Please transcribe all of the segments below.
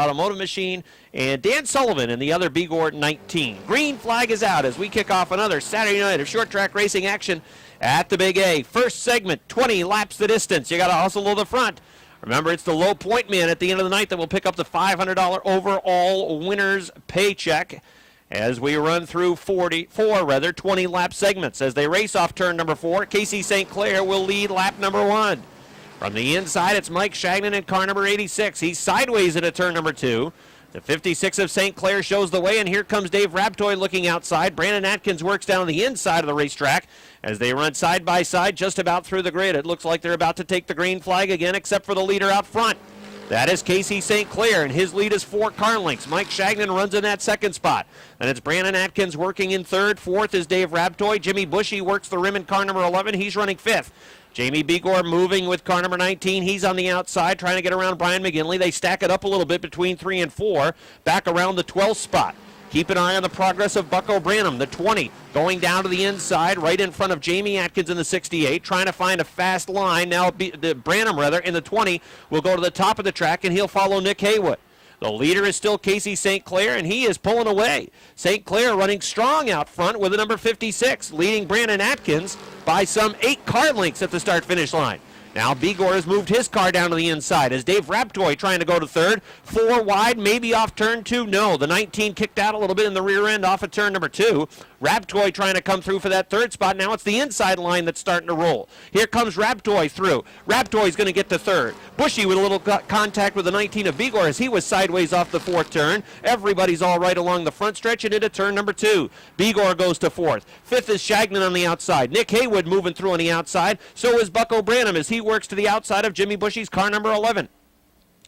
Automotive Machine, and Dan Sullivan in the other Bigor 19. Green flag is out as we kick off another Saturday night of short track racing action at the Big A. First segment, 20 laps the distance. You got to hustle to the front. Remember, it's the low point man at the end of the night that will pick up the $500 overall winner's paycheck as we run through 20 lap segments. As they race off turn number 4, Casey St. Clair will lead lap number 1. From the inside, it's Mike Shagnon in car number 86. He's sideways into turn number 2. The 56 of St. Clair shows the way, and here comes Dave Raptoy looking outside. Brandon Atkins works down the inside of the racetrack as they run side by side just about through the grid. It looks like they're about to take the green flag again, except for the leader out front. That is Casey St. Clair, and his lead is 4 car lengths. Mike Shagnon runs in that second spot. Then it's Brandon Atkins working in third. Fourth is Dave Raptoy. Jimmy Bushy works the rim in car number 11. He's running fifth. Jamie Bigor moving with car number 19. He's on the outside trying to get around Brian McGinley. They stack it up a little bit between 3 and 4, back around the 12th spot. Keep an eye on the progress of Bucko Branham, the 20, going down to the inside, right in front of Jamie Atkins in the 68, trying to find a fast line. Now Branham, in the 20, will go to the top of the track, and he'll follow Nick Haywood. The leader is still Casey St. Clair, and he is pulling away. St. Clair running strong out front with the number 56, leading Brandon Atkins by some 8 car lengths at the start-finish line. Now Bigor has moved his car down to the inside as Dave Raptoy trying to go to third. 4 wide, maybe off turn 2. No, the 19 kicked out a little bit in the rear end off of turn number 2. Raptoy trying to come through for that third spot. Now it's the inside line that's starting to roll. Here comes Raptoy through. Raptoy's going to get to third. Bushy with a little contact with the 19 of Bigor as he was sideways off the fourth turn. Everybody's all right along the front stretch and into turn number 2. Bigor goes to fourth. Fifth is Shagnon on the outside. Nick Haywood moving through on the outside. So is Bucko Branham as he works to the outside of Jimmy Bushy's car number 11.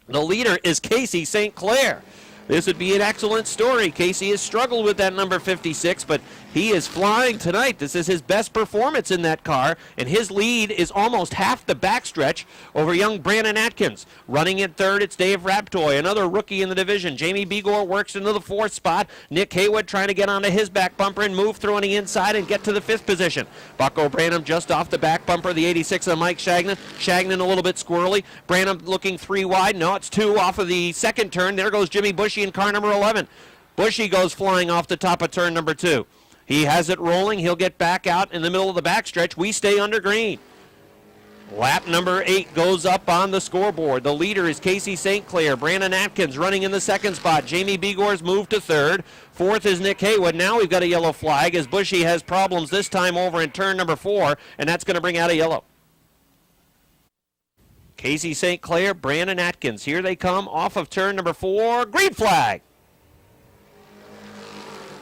The leader is Casey St. Clair. This would be an excellent story. Casey has struggled with that number 56, but he is flying tonight. This is his best performance in that car, and his lead is almost half the backstretch over young Brandon Atkins. Running in third, it's Dave Raptoy, another rookie in the division. Jamie Bigor works into the 4th spot. Nick Haywood trying to get onto his back bumper and move through on the inside and get to the 5th position. Bucko Branham just off the back bumper, the 86 of Mike Shagnon. Shagnon a little bit squirrely. Branham looking 3 wide. No, it's 2 off of the second turn. There goes Jimmy Bushy in car number 11. Bushy goes flying off the top of turn number 2. He has it rolling. He'll get back out in the middle of the backstretch. We stay under green. Lap number 8 goes up on the scoreboard. The leader is Casey St. Clair. Brandon Atkins running in the 2nd spot. Jamie Bigor's moved to 3rd. 4th is Nick Haywood. Now we've got a yellow flag as Bushy has problems this time over in turn number 4, and that's going to bring out a yellow. Casey St. Clair, Brandon Atkins. Here they come off of turn number 4. Green flag.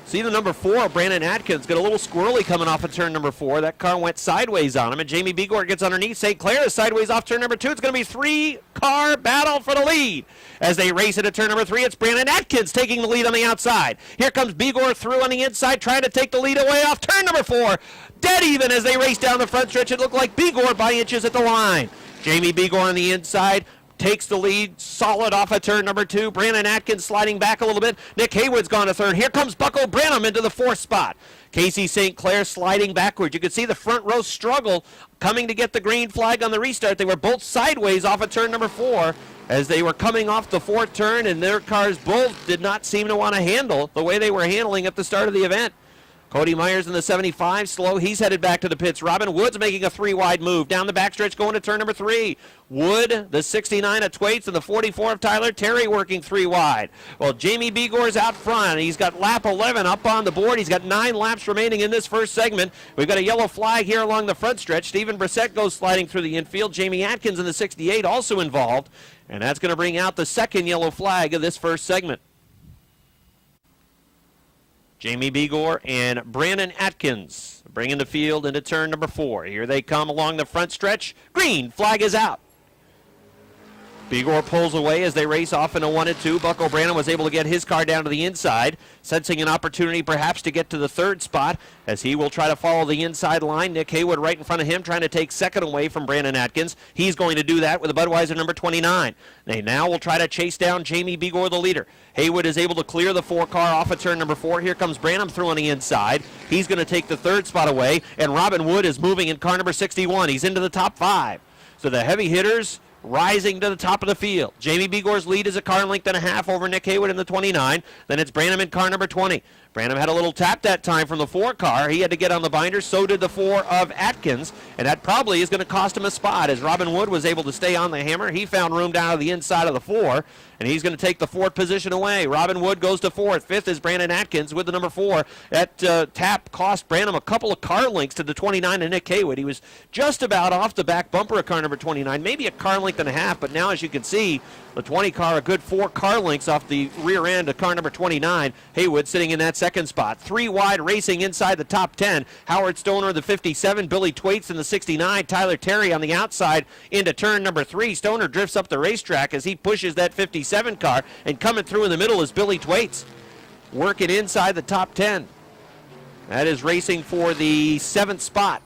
See the number 4, Brandon Atkins, got a little squirrely coming off of turn number 4. That car went sideways on him, and Jamie Bigor gets underneath. St. Clair is sideways off turn number 2. It's going to be 3-car battle for the lead. As they race into turn number 3, it's Brandon Atkins taking the lead on the outside. Here comes Bigor through on the inside, trying to take the lead away off turn number 4. Dead even as they race down the front stretch. It looked like Bigor by inches at the line. Jamie Bigor on the inside takes the lead solid off of turn number 2. Brandon Atkins sliding back a little bit. Nick Haywood's gone to 3rd. Here comes Bucko Branham into the 4th spot. Casey St. Clair sliding backwards. You can see the front row struggle coming to get the green flag on the restart. They were both sideways off of turn number 4 as they were coming off the 4th turn, and their cars both did not seem to want to handle the way they were handling at the start of the event. Cody Myers in the 75, slow. He's headed back to the pits. Robin Wood's making a 3-wide move. Down the backstretch going to turn number 3. Wood, the 69 of Twaits, and the 44 of Tyler Terry working 3 wide. Well, Jamie Bigor's out front. He's got lap 11 up on the board. He's got 9 laps remaining in this first segment. We've got a yellow flag here along the front stretch. Stephen Brissett goes sliding through the infield. Jamie Atkins in the 68 also involved. And that's going to bring out the second yellow flag of this first segment. Jamie Bigor and Brandon Atkins bringing the field into turn number 4. Here they come along the front stretch. Green flag is out. Bigor pulls away as they race off in a 1 and 2. Bucko Branham was able to get his car down to the inside, sensing an opportunity perhaps to get to the 3rd spot as he will try to follow the inside line. Nick Haywood right in front of him trying to take 2nd away from Brandon Atkins. He's going to do that with a Budweiser number 29. They now will try to chase down Jamie Bigor, the leader. Haywood is able to clear the 4 car off of turn number 4. Here comes Branham through on the inside. He's going to take the 3rd spot away, and Robin Wood is moving in car number 61. He's into the top 5. So the heavy hitters rising to the top of the field. Jamie Begor's lead is a car length and a half over Nick Haywood in the 29. Then it's Branham in car number 20. Branham had a little tap that time from the 4 car. He had to get on the binder. So did the 4 of Atkins. And that probably is going to cost him a spot. As Robin Wood was able to stay on the hammer, he found room down to the inside of the 4. And he's going to take the 4th position away. Robin Wood goes to 4th. 5th is Brandon Atkins with the number 4. That tap cost Branham a couple of car lengths to the 29 and Nick Haywood. He was just about off the back bumper of car number 29, maybe a car length and a half. But now, as you can see, the 20 car a good 4 car lengths off the rear end of car number 29. Haywood sitting in that 2nd spot. 3 wide racing inside the top 10. Howard Stoner, the 57. Billy Twaits in the 69. Tyler Terry on the outside into turn number 3. Stoner drifts up the racetrack as he pushes that 57 car. And coming through in the middle is Billy Twaits, working inside the top 10. That is racing for the 7th spot.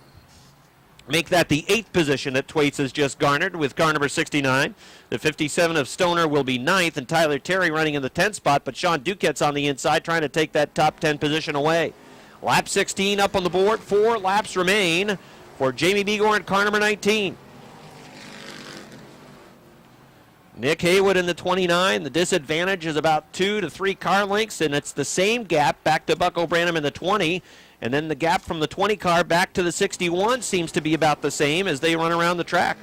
Make that the 8th position that Twaits has just garnered with car number 69. The 57 of Stoner will be 9th, and Tyler Terry running in the 10th spot, but Sean Duquette's on the inside trying to take that top 10 position away. Lap 16 up on the board. 4 laps remain for Jamie Begor in car number 19. Nick Haywood in the 29. The disadvantage is about 2 to 3 car lengths, and it's the same gap back to Bucko Branham in the 20. And then the gap from the 20 car back to the 61 seems to be about the same as they run around the track.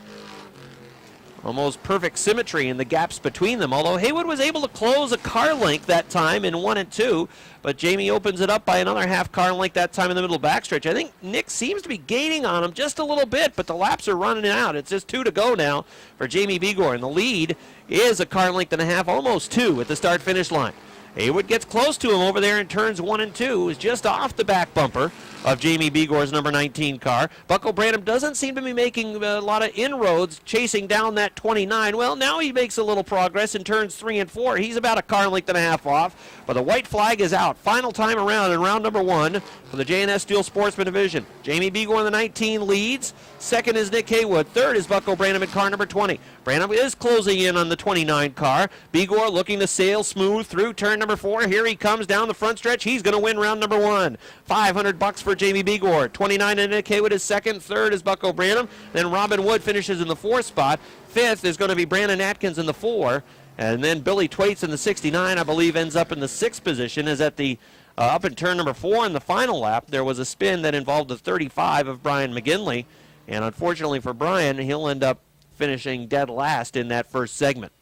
Almost perfect symmetry in the gaps between them, although Haywood was able to close a car length that time in 1 and 2, but Jamie opens it up by another half car length that time in the middle backstretch. I think Nick seems to be gaining on him just a little bit, but the laps are running out. It's just 2 to go now for Jamie Begor, and the lead is a car length and a half, almost 2 at the start-finish line. Haywood gets close to him over there in turns 1 and 2, is just off the back bumper of Jamie Begor's number 19 car. Bucko Branham doesn't seem to be making a lot of inroads chasing down that 29. Well, now he makes a little progress in turns 3 and 4. He's about a car length and a half off, but the white flag is out. Final time around in round number 1 for the J&S Steel Sportsman Division. Jamie Begor in the 19 leads. 2nd is Nick Haywood. 3rd is Bucko Branham in car number 20. Branham is closing in on the 29 car. Begor looking to sail smooth through turn number 4. Here he comes down the front stretch. He's going to win round number 1. $500 for Jamie Begor. 29 and Nick Haywood is 2nd. 3rd is Bucko Branham. Then Robin Wood finishes in the 4th spot. 5th is going to be Brandon Atkins in the 4. And then Billy Twaits in the 69, I believe, ends up in the 6th position. Is at the up in turn number 4 in the final lap. There was a spin that involved the 35 of Brian McGinley. And unfortunately for Brian, he'll end up finishing dead last in that first segment.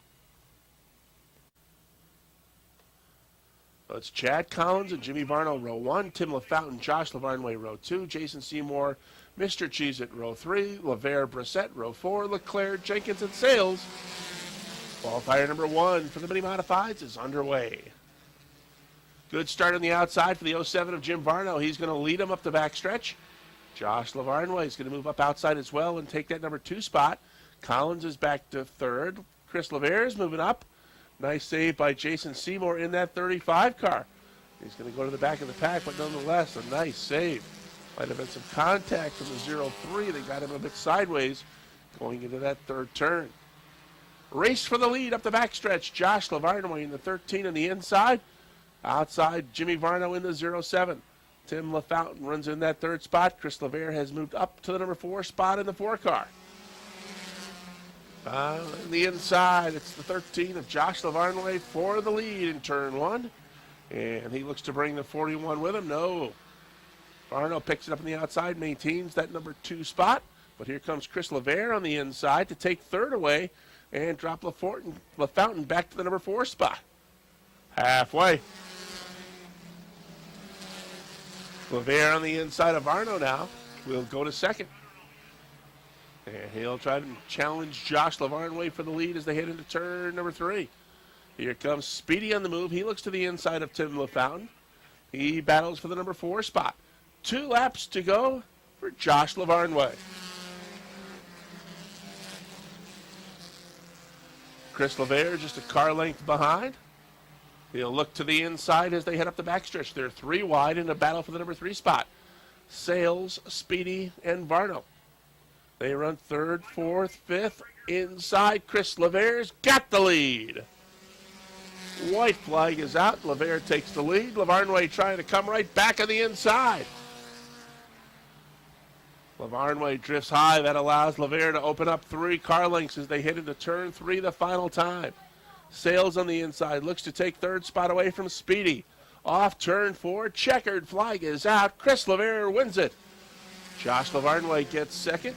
So it's Chad Collins and Jimmy Varno, row 1. Tim LaFountain, Josh Lavarnway, row 2. Jason Seymour, Mr. Cheez-It, row 3. LaVere Brissett, row 4. LeClaire, Jenkins, and Sales. Qualifier number 1 for the mini modifieds is underway. Good start on the outside for the 07 of Jim Varno. He's going to lead him up the backstretch. Josh Lavarnway is going to move up outside as well and take that number 2 spot. Collins is back to 3rd. Chris LaVere is moving up. Nice save by Jason Seymour in that 35 car. He's going to go to the back of the pack, but nonetheless, a nice save. Might have been some contact from the 03. They got him a bit sideways going into that 3rd turn. Race for the lead up the backstretch. Josh Lavarnway in the 13 on the inside. Outside, Jimmy Varno in the 07. Tim LaFountain runs in that 3rd spot. Chris LaVere has moved up to the number 4 spot in the 4 car. On the inside, it's the 13 of Josh Lavarnway for the lead in turn 1. And he looks to bring the 41 with him. No. Varno picks it up on the outside, maintains that number 2 spot. But here comes Chris LaVere on the inside to take 3rd away and drop LaFountain back to the number 4 spot. Halfway. LaVere on the inside of Varno now will go to 2nd. And he'll try to challenge Josh Lavarnway for the lead as they head into turn number 3. Here comes Speedy on the move. He looks to the inside of Tim LaFountain. He battles for the number 4 spot. 2 laps to go for Josh Lavarnway. Chris LaVere just a car length behind. He'll look to the inside as they head up the backstretch. They're 3 wide in a battle for the number 3 spot. Sales, Speedy, and Varno. They run 3rd, 4th, 5th. Inside, Chris LaVere's got the lead. White flag is out. LaVere takes the lead. Lavarnway trying to come right back on the inside. Lavarnway drifts high. That allows Laver to open up 3 car lengths as they hit into turn 3 the final time. Sails on the inside. Looks to take third spot away from Speedy. Off turn 4. Checkered flag is out. Chris Laver wins it. Josh Lavarnway gets second.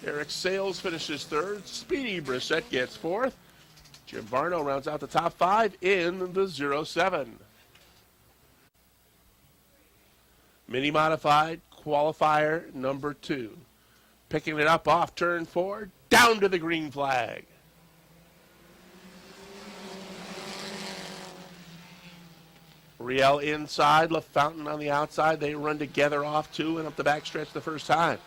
Eric Sales finishes third. Speedy Brissett gets fourth. Jim Varno rounds out the top 5 in the 07. Mini modified qualifier number 2. Picking it up off turn 4, down to the green flag. Riel inside, LaFountain on the outside. They run together off 2 and up the backstretch the first time.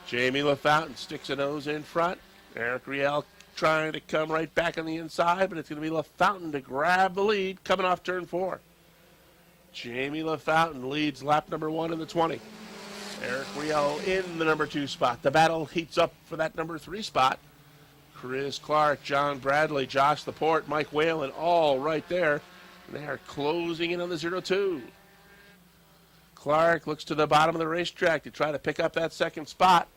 Jamie LaFountain sticks a nose in front. Eric Riel trying to come right back on the inside, but it's going to be LaFountain to grab the lead coming off turn 4. Jamie LaFountain leads lap number 1 in the 20. Eric Riel in the number 2 spot. The battle heats up for that number 3 spot. Chris Clark, John Bradley, Josh Laporte, Mike Whalen, all right there. And they are closing in on the 02. Clark looks to the bottom of the racetrack to try to pick up that second spot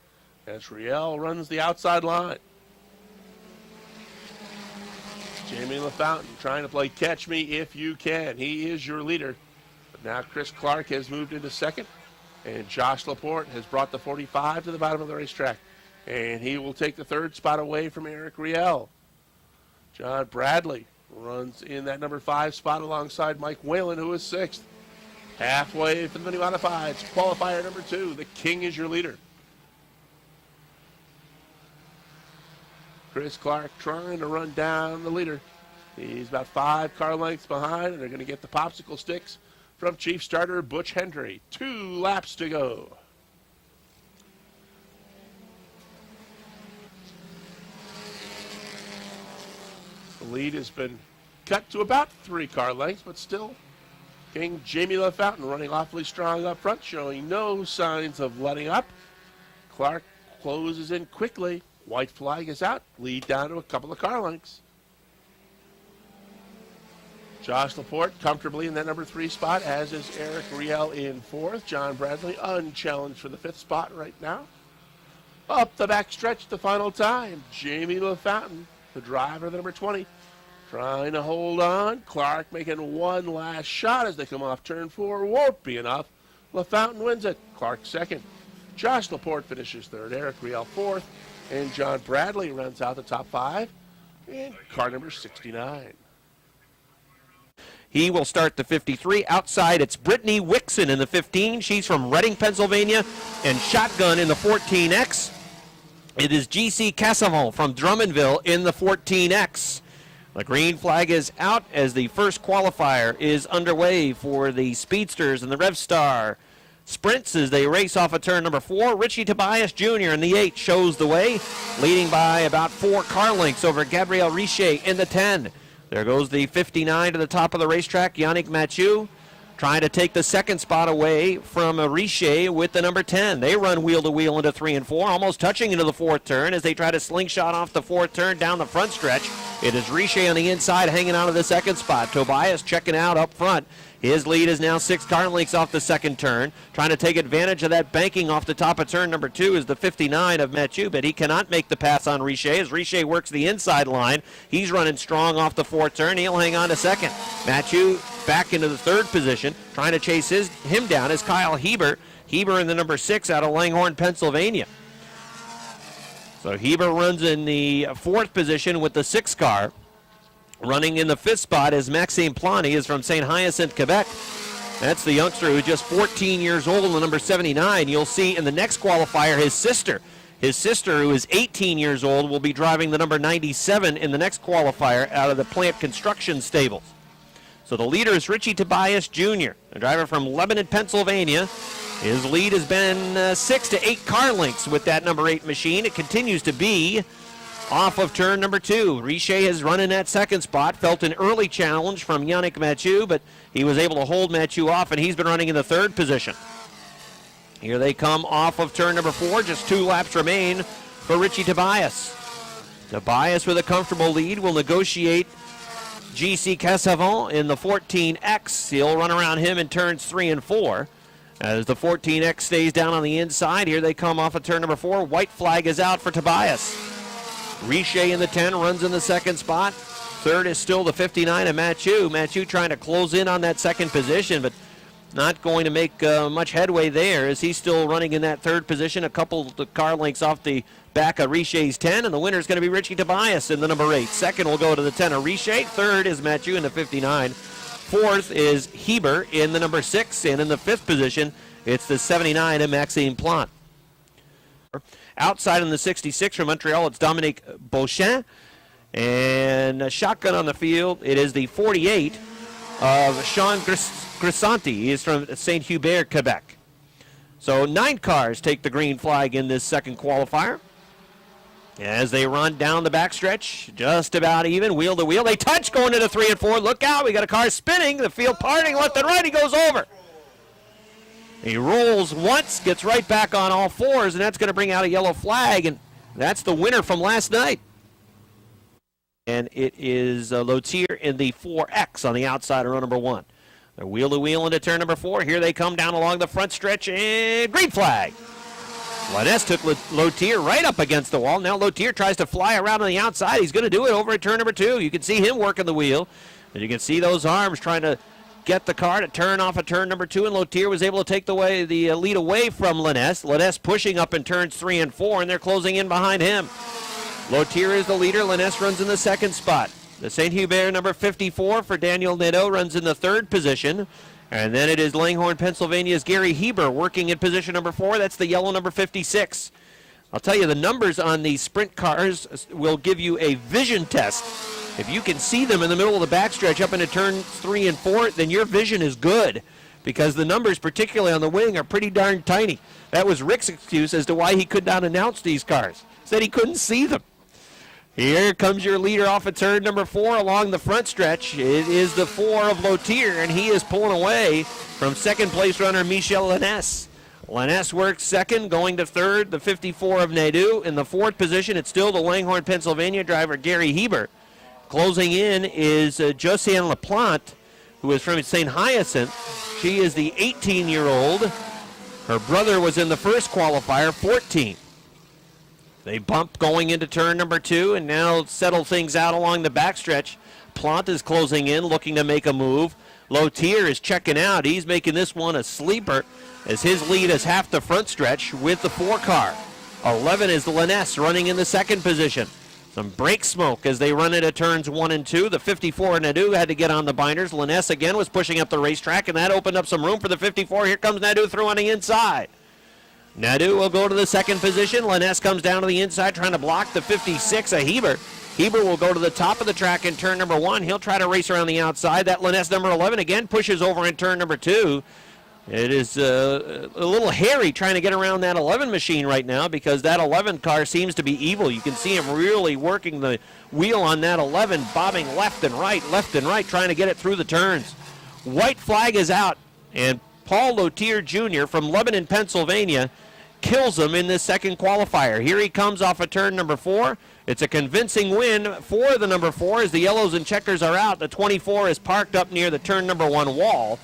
as Riel runs the outside line. Jamie LaFountain trying to play catch me if you can. He is your leader. But now Chris Clark has moved into second. And Josh Laporte has brought the 45 to the bottom of the racetrack. And he will take the third spot away from Eric Riel. John Bradley runs in that number 5 spot alongside Mike Whalen, who is 6th. Halfway for the mini modifieds. Qualifier number 2. The King is your leader. Chris Clark trying to run down the leader. He's about 5 car lengths behind, and they're going to get the popsicle sticks from Chief Starter Butch Hendry. 2 laps to go. The lead has been cut to about 3 car lengths, but still King Jamie LaFountain running awfully strong up front, showing no signs of letting up. Clark closes in quickly. White flag is out. Lead down to a couple of car lengths. Josh Laporte comfortably in that number 3 spot, as is Eric Riel in 4th. John Bradley unchallenged for the 5th spot right now. Up the backstretch the final time. Jamie LaFountain, the driver of the number 20, trying to hold on. Clark making one last shot as they come off turn 4. Won't be enough. LaFountain wins it. Clark second. Josh Laporte finishes third. Eric Riel 4th. And John Bradley runs out the top 5 in car number 69. He will start the 53. Outside, it's Brittany Wixon in the 15. She's from Reading, Pennsylvania, and shotgun in the 14X. It is GC Cassavant from Drummondville in the 14X. The green flag is out as the first qualifier is underway for the Speedsters and the RevStar Sprints as they race off of turn number 4. Richie Tobias Jr. in the 8 shows the way, leading by about 4 car lengths over Gabriel Richer in the 10. There goes the 59 to the top of the racetrack, Yannick Mathieu, trying to take the second spot away from Richer with the number 10. They run wheel-to-wheel into 3 and 4, almost touching into the 4th turn as they try to slingshot off the 4th turn down the front stretch. It is Richer on the inside hanging out of the second spot. Tobias checking out up front. His lead is now 6 car lengths off the second turn. Trying to take advantage of that banking off the top of turn number 2 is the 59 of Mathieu, but he cannot make the pass on Richer as Richer works the inside line. He's running strong off the 4th turn. He'll hang on to second. Mathieu back into the 3rd position. Trying to chase him down is Kyle Heber. Heber in the number 6 out of Langhorne, Pennsylvania. So Heber runs in the 4th position with the 6 car. Running in the 5th spot is Maxime Plani, is from St. Hyacinthe, Quebec. That's the youngster who's just 14 years old in the number 79. You'll see in the next qualifier his sister. His sister, who is 18 years old, will be driving the number 97 in the next qualifier out of the Plant Construction Stables. So the leader is Richie Tobias Jr., a driver from Lebanon, Pennsylvania. His lead has been 6 to 8 car lengths with that number 8 machine. It continues to be off of turn number 2. Richer has run in that second spot, felt an early challenge from Yannick Mathieu, but he was able to hold Mathieu off, and he's been running in the 3rd position. Here they come off of turn number 4. Just 2 laps remain for Richie Tobias. Tobias with a comfortable lead will negotiate GC Cassavant in the 14X. He'll run around him in turns 3 and 4. As the 14X stays down on the inside, here they come off of turn number 4. White flag is out for Tobias. Richer in the 10 runs in the second spot. Third is still the 59 of Mathieu. Mathieu trying to close in on that second position, but not going to make much headway there as he's still running in that third position, a couple of car lengths off the back of Richer's 10, and the winner is going to be Richie Tobias in the number 8. Second will go to the 10 of Richer. Third is Mathieu in the 59. Fourth is Heber in the number 6, and in the 5th position, it's the 79 of Maxime Plante. Outside in the 66 from Montreal, it's Dominique Beauchamp. And a shotgun on the field, it is the 48 of Sean Grisanti. He is from St. Hubert, Quebec. So 9 cars take the green flag in this second qualifier. As they run down the backstretch, just about even, wheel to wheel. They touch going into 3 and 4. Look out, we got a car spinning. The field parting left and right. He goes over. He rolls once, gets right back on all fours, and that's going to bring out a yellow flag, and that's the winner from last night. And it is Lotier in the 4X on the outside of row number 1. They're wheel to wheel into turn number 4. Here they come down along the front stretch, and green flag. Lannes took Lotier right up against the wall. Now Lotier tries to fly around on the outside. He's going to do it over at turn number 2. You can see him working the wheel. And you can see those arms trying to get the car to turn off of turn number 2. And Lotier was able to take the lead away from Lannes. Lannes pushing up in turns 3 and 4, and they're closing in behind him. Lotier is the leader. Lannes runs in the 2nd spot. The St. Hubert number 54 for Daniel Nadeau runs in the 3rd position. And then it is Langhorne, Pennsylvania's Gary Heber working in position number 4. That's the yellow number 56. I'll tell you, the numbers on these sprint cars will give you a vision test. If you can see them in the middle of the backstretch up into turns 3 and 4, then your vision is good, because the numbers, particularly on the wing, are pretty darn tiny. That was Rick's excuse as to why he could not announce these cars. Said he couldn't see them. Here comes your leader off of turn number 4 along the front stretch. It is the 4 of Lotier, and he is pulling away from second place runner Michel Lannes. Lannes works second, going to third, the 54 of Nadeau. In the 4th position, it's still the Langhorne, Pennsylvania driver Gary Heber. Closing in is Josiane Laplante, who is from St. Hyacinthe. She is the 18-year-old. Her brother was in the first qualifier, 14. They bump going into turn number 2 and now settle things out along the backstretch. Plante is closing in, looking to make a move. Lotier is checking out. He's making this one a sleeper as his lead is half the front stretch with the 4 car. 11 is Lannes running in the 2nd position. Some brake smoke as they run into turns 1 and 2. The 54 Nadeau had to get on the binders. Lannes again was pushing up the racetrack, and that opened up some room for the 54. Here comes Nadeau through on the inside. Nadeau will go to the 2nd position. Lannes comes down to the inside trying to block the 56 of Heber. Heber will go to the top of the track in turn number 1. He'll try to race around the outside. That Lannes number 11 again pushes over in turn number 2. It is a little hairy trying to get around that 11 machine right now, because that 11 car seems to be evil. You can see him really working the wheel on that 11, bobbing left and right, trying to get it through the turns. White flag is out, and Paul Lotier Jr. from Lebanon, Pennsylvania, kills him in this second qualifier. Here he comes off of turn number 4. It's a convincing win for the number 4 as the yellows and checkers are out. The 24 is parked up near the turn number 1 wall.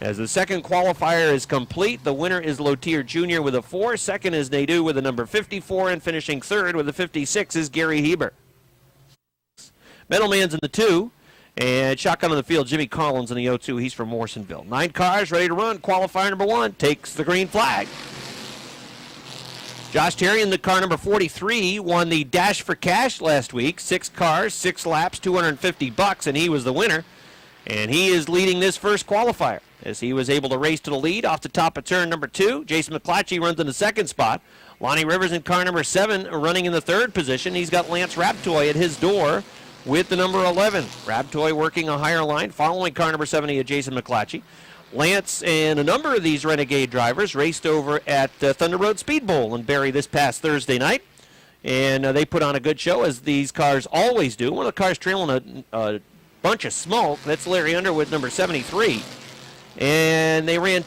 As the second qualifier is complete, the winner is Lotier Jr. with a 4. Second is Nadeau with a number 54, and finishing third with a 56 is Gary Heber. Middleman's in the 2. And shotgun on the field, Jimmy Collins in the 0-2. He's from Morrisonville. 9 cars ready to run. Qualifier number 1 takes the green flag. Josh Terry in the car number 43 won the Dash for Cash last week. 6 cars, 6 laps, $250, and he was the winner. And he is leading this first qualifier as he was able to race to the lead off the top of turn number 2. Jason McClatchy runs in the 2nd spot. Lonnie Rivers in car number 7 running in the 3rd position. He's got Lance Raptoy at his door with the number 11. Raptoy working a higher line, following car number 70 of Jason McClatchy. Lance and a number of these Renegade drivers raced over at Thunder Road Speed Bowl in Barrie this past Thursday night. And they put on a good show, as these cars always do. One of the cars trailing a bunch of smoke, that's Larry Underwood, number 73. And they ran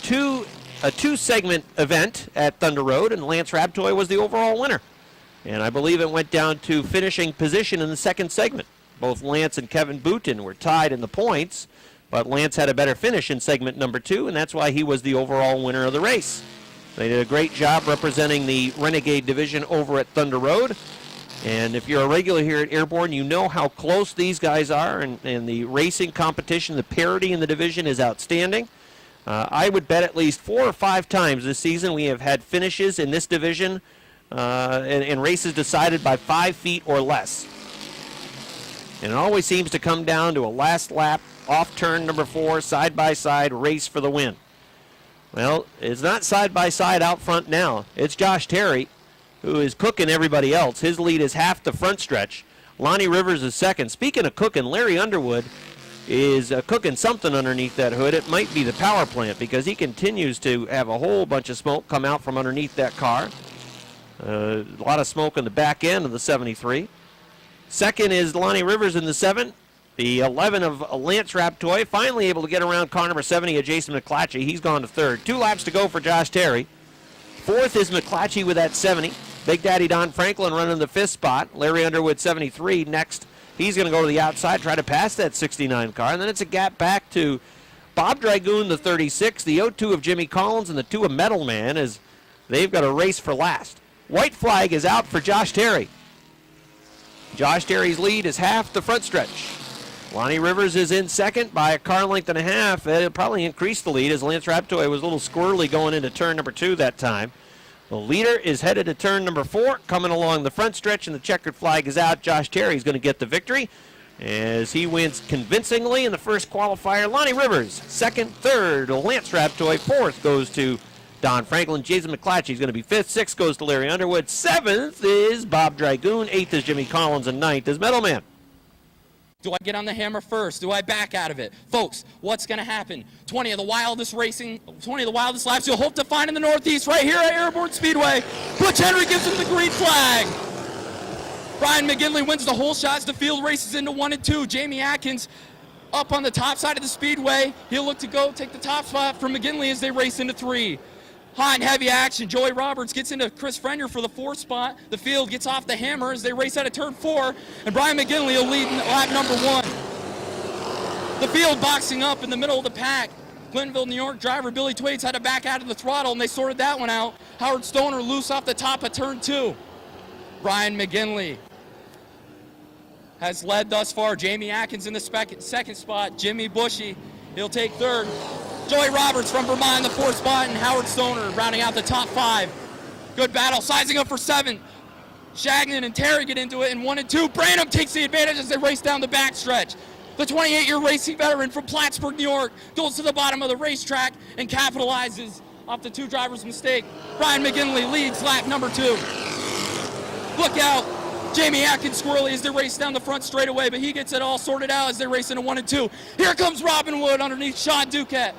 a two-segment event at Thunder Road, and Lance Raptoy was the overall winner. And I believe it went down to finishing position in the 2nd segment. Both Lance and Kevin Boutin were tied in the points, but Lance had a better finish in segment number 2, and that's why he was the overall winner of the race. They did a great job representing the Renegade division over at Thunder Road. And if you're a regular here at Airborne, you know how close these guys are, and the racing competition, the parity in the division is outstanding. I would bet at least 4 or 5 times this season we have had finishes in this division and races decided by 5 feet or less. And it always seems to come down to a last lap, off turn number 4, side-by-side race for the win. Well, it's not side-by-side out front now. It's Josh Terry, who is cooking everybody else. His lead is half the front stretch. Lonnie Rivers is second. Speaking of cooking, Larry Underwood is cooking something underneath that hood. It might be the power plant because he continues to have a whole bunch of smoke come out from underneath that car. A lot of smoke in the back end of the 73. Second is Lonnie Rivers in the 7. The 11 of Lance Raptoy finally able to get around car number 70 of Jason McClatchy. He's gone to third. 2 laps to go for Josh Terry. Fourth is McClatchy with that 70. Big Daddy Don Franklin running the 5th spot. Larry Underwood 73 next. He's going to go to the outside, try to pass that 69 car. And then it's a gap back to Bob Dragoon, the 36, the 02 of Jimmy Collins, and the 2 of Metal Man as they've got a race for last. White flag is out for Josh Terry. Josh Terry's lead is half the front stretch. Lonnie Rivers is in second by a car length and a half. It'll probably increase the lead as Lance Raptoy was a little squirrely going into turn number 2 that time. The leader is headed to turn number 4, coming along the front stretch, and the checkered flag is out. Josh Terry is going to get the victory as he wins convincingly in the first qualifier. Lonnie Rivers, second, third. Lance Raptoy, fourth goes to Don Franklin. Jason McClatchy is going to be fifth. Sixth goes to Larry Underwood. Seventh is Bob Dragoon. Eighth is Jimmy Collins, and ninth is Metal Man. Do I get on the hammer first? Do I back out of it? Folks, what's going to happen? 20 of the wildest laps you'll hope to find in the Northeast right here at Airborne Speedway. Butch Henry gives him the green flag. Brian McGinley wins the whole shots. The field races into 1 and 2. Jamie Atkins up on the top side of the speedway. He'll look to go take the top spot from McGinley as they race into 3. High and heavy action. Joey Roberts gets into Chris Frenier for the 4th spot. The field gets off the hammer as they race out of turn 4. And Brian McGinley will lead in lap number 1. The field boxing up in the middle of the pack. Clintonville, New York driver Billy Twaits had to back out of the throttle, and they sorted that one out. Howard Stoner loose off the top of turn 2. Brian McGinley has led thus far. Jamie Atkins in the second spot. Jimmy Bushy, he'll take third. Joey Roberts from Vermont in the 4th spot, and Howard Stoner rounding out the top 5. Good battle, sizing up for 7th. Shagnon and Terry get into it in 1 and 2. Branham takes the advantage as they race down the backstretch. The 28-year racing veteran from Plattsburgh, New York, goes to the bottom of the racetrack and capitalizes off the 2 drivers' mistake. Brian McGinley leads lap number 2. Look out. Jamie Atkins squirrely as they race down the front straightaway, but he gets it all sorted out as they race into 1 and 2. Here comes Robin Wood underneath Sean Duquette.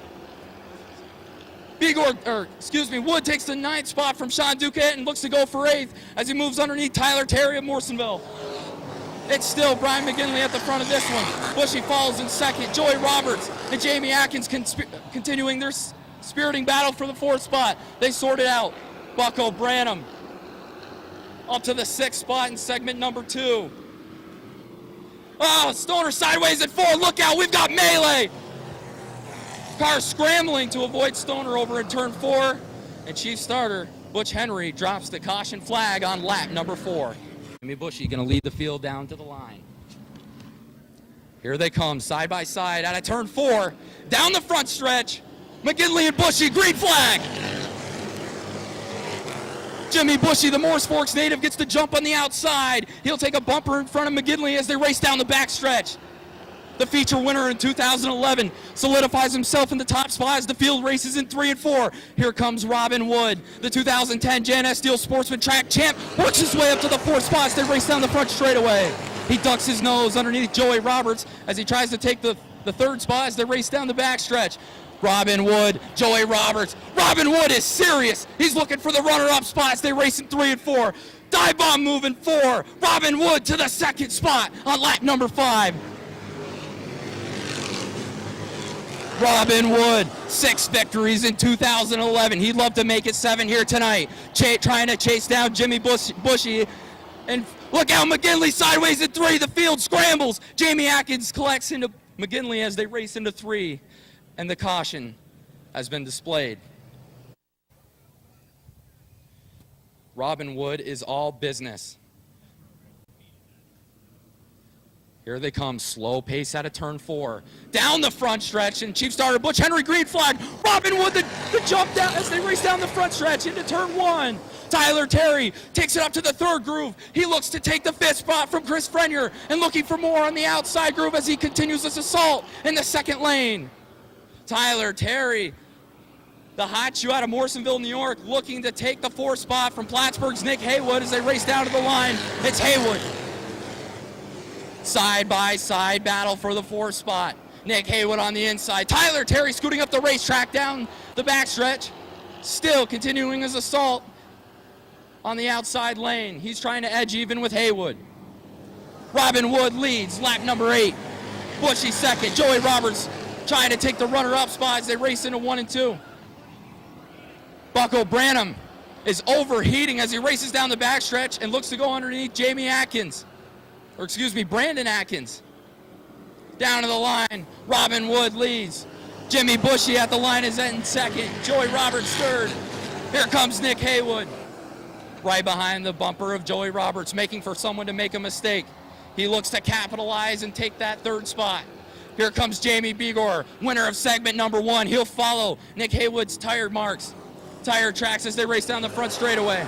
Wood takes the 9th spot from Sean Duquette and looks to go for 8th as he moves underneath Tyler Terry of Morrisonville. It's still Brian McGinley at the front of this one. Bushy follows in 2nd. Joey Roberts and Jamie Atkins continuing their spiriting battle for the 4th spot. They sort it out. Bucko Branham up to the 6th spot in segment number 2. Oh, Stoner sideways at 4. Look out, we've got melee. Car scrambling to avoid Stoner over in turn 4. And chief starter Butch Henry drops the caution flag on lap number 4. Jimmy Bushy going to lead the field down to the line. Here they come, side by side out of turn 4. Down the front stretch. McGinley and Bushy, green flag. Jimmy Bushy, the Morris Forks native, gets the jump on the outside. He'll take a bumper in front of McGinley as they race down the backstretch. The feature winner in 2011 solidifies himself in the top spot as the field races in 3 and 4. Here comes Robin Wood, the 2010 Jan S. Steel Sportsman Track champ, works his way up to the 4th spot as they race down the front straightaway. He ducks his nose underneath Joey Roberts as he tries to take the 3rd spot as they race down the backstretch. Robin Wood, Joey Roberts. Robin Wood is serious. He's looking for the runner-up spot as they race in 3 and 4. Dive bomb move in 4. Robin Wood to the 2nd spot on lap number 5. Robin Wood, 6 victories in 2011. He'd love to make it 7 here tonight. Trying to chase down Jimmy Bushy. And look out, McGinley sideways at 3. The field scrambles. Jamie Atkins collects into McGinley as they race into 3, and the caution has been displayed. Robin Wood is all business. Here they come, slow pace out of turn 4. Down the front stretch, and Chief Starter Butch Henry, green flag. Robin Wood, the jump down as they race down the front stretch into turn 1. Tyler Terry takes it up to the 3rd groove. He looks to take the 5th spot from Chris Frenier and looking for more on the outside groove as he continues this assault in the 2nd lane. Tyler Terry, the hot shoe out of Morrisonville, New York, looking to take the 4th spot from Plattsburgh's Nick Haywood as they race down to the line. It's Haywood. Side-by-side battle for the 4th spot. Nick Haywood on the inside. Tyler Terry scooting up the racetrack down the backstretch. Still continuing his assault on the outside lane. He's trying to edge even with Haywood. Robin Wood leads lap number 8. Bushy 2nd. Joey Roberts trying to take the runner-up spot as they race into 1 and 2. Bucko Branham is overheating as he races down the backstretch and looks to go underneath Brandon Atkins. Down to the line, Robin Wood leads. Jimmy Bushy at the line is in 2nd. Joey Roberts 3rd. Here comes Nick Haywood. Right behind the bumper of Joey Roberts, making for someone to make a mistake. He looks to capitalize and take that 3rd spot. Here comes Jamie Begor, winner of segment number 1. He'll follow Nick Haywood's tire tracks as they race down the front straightaway.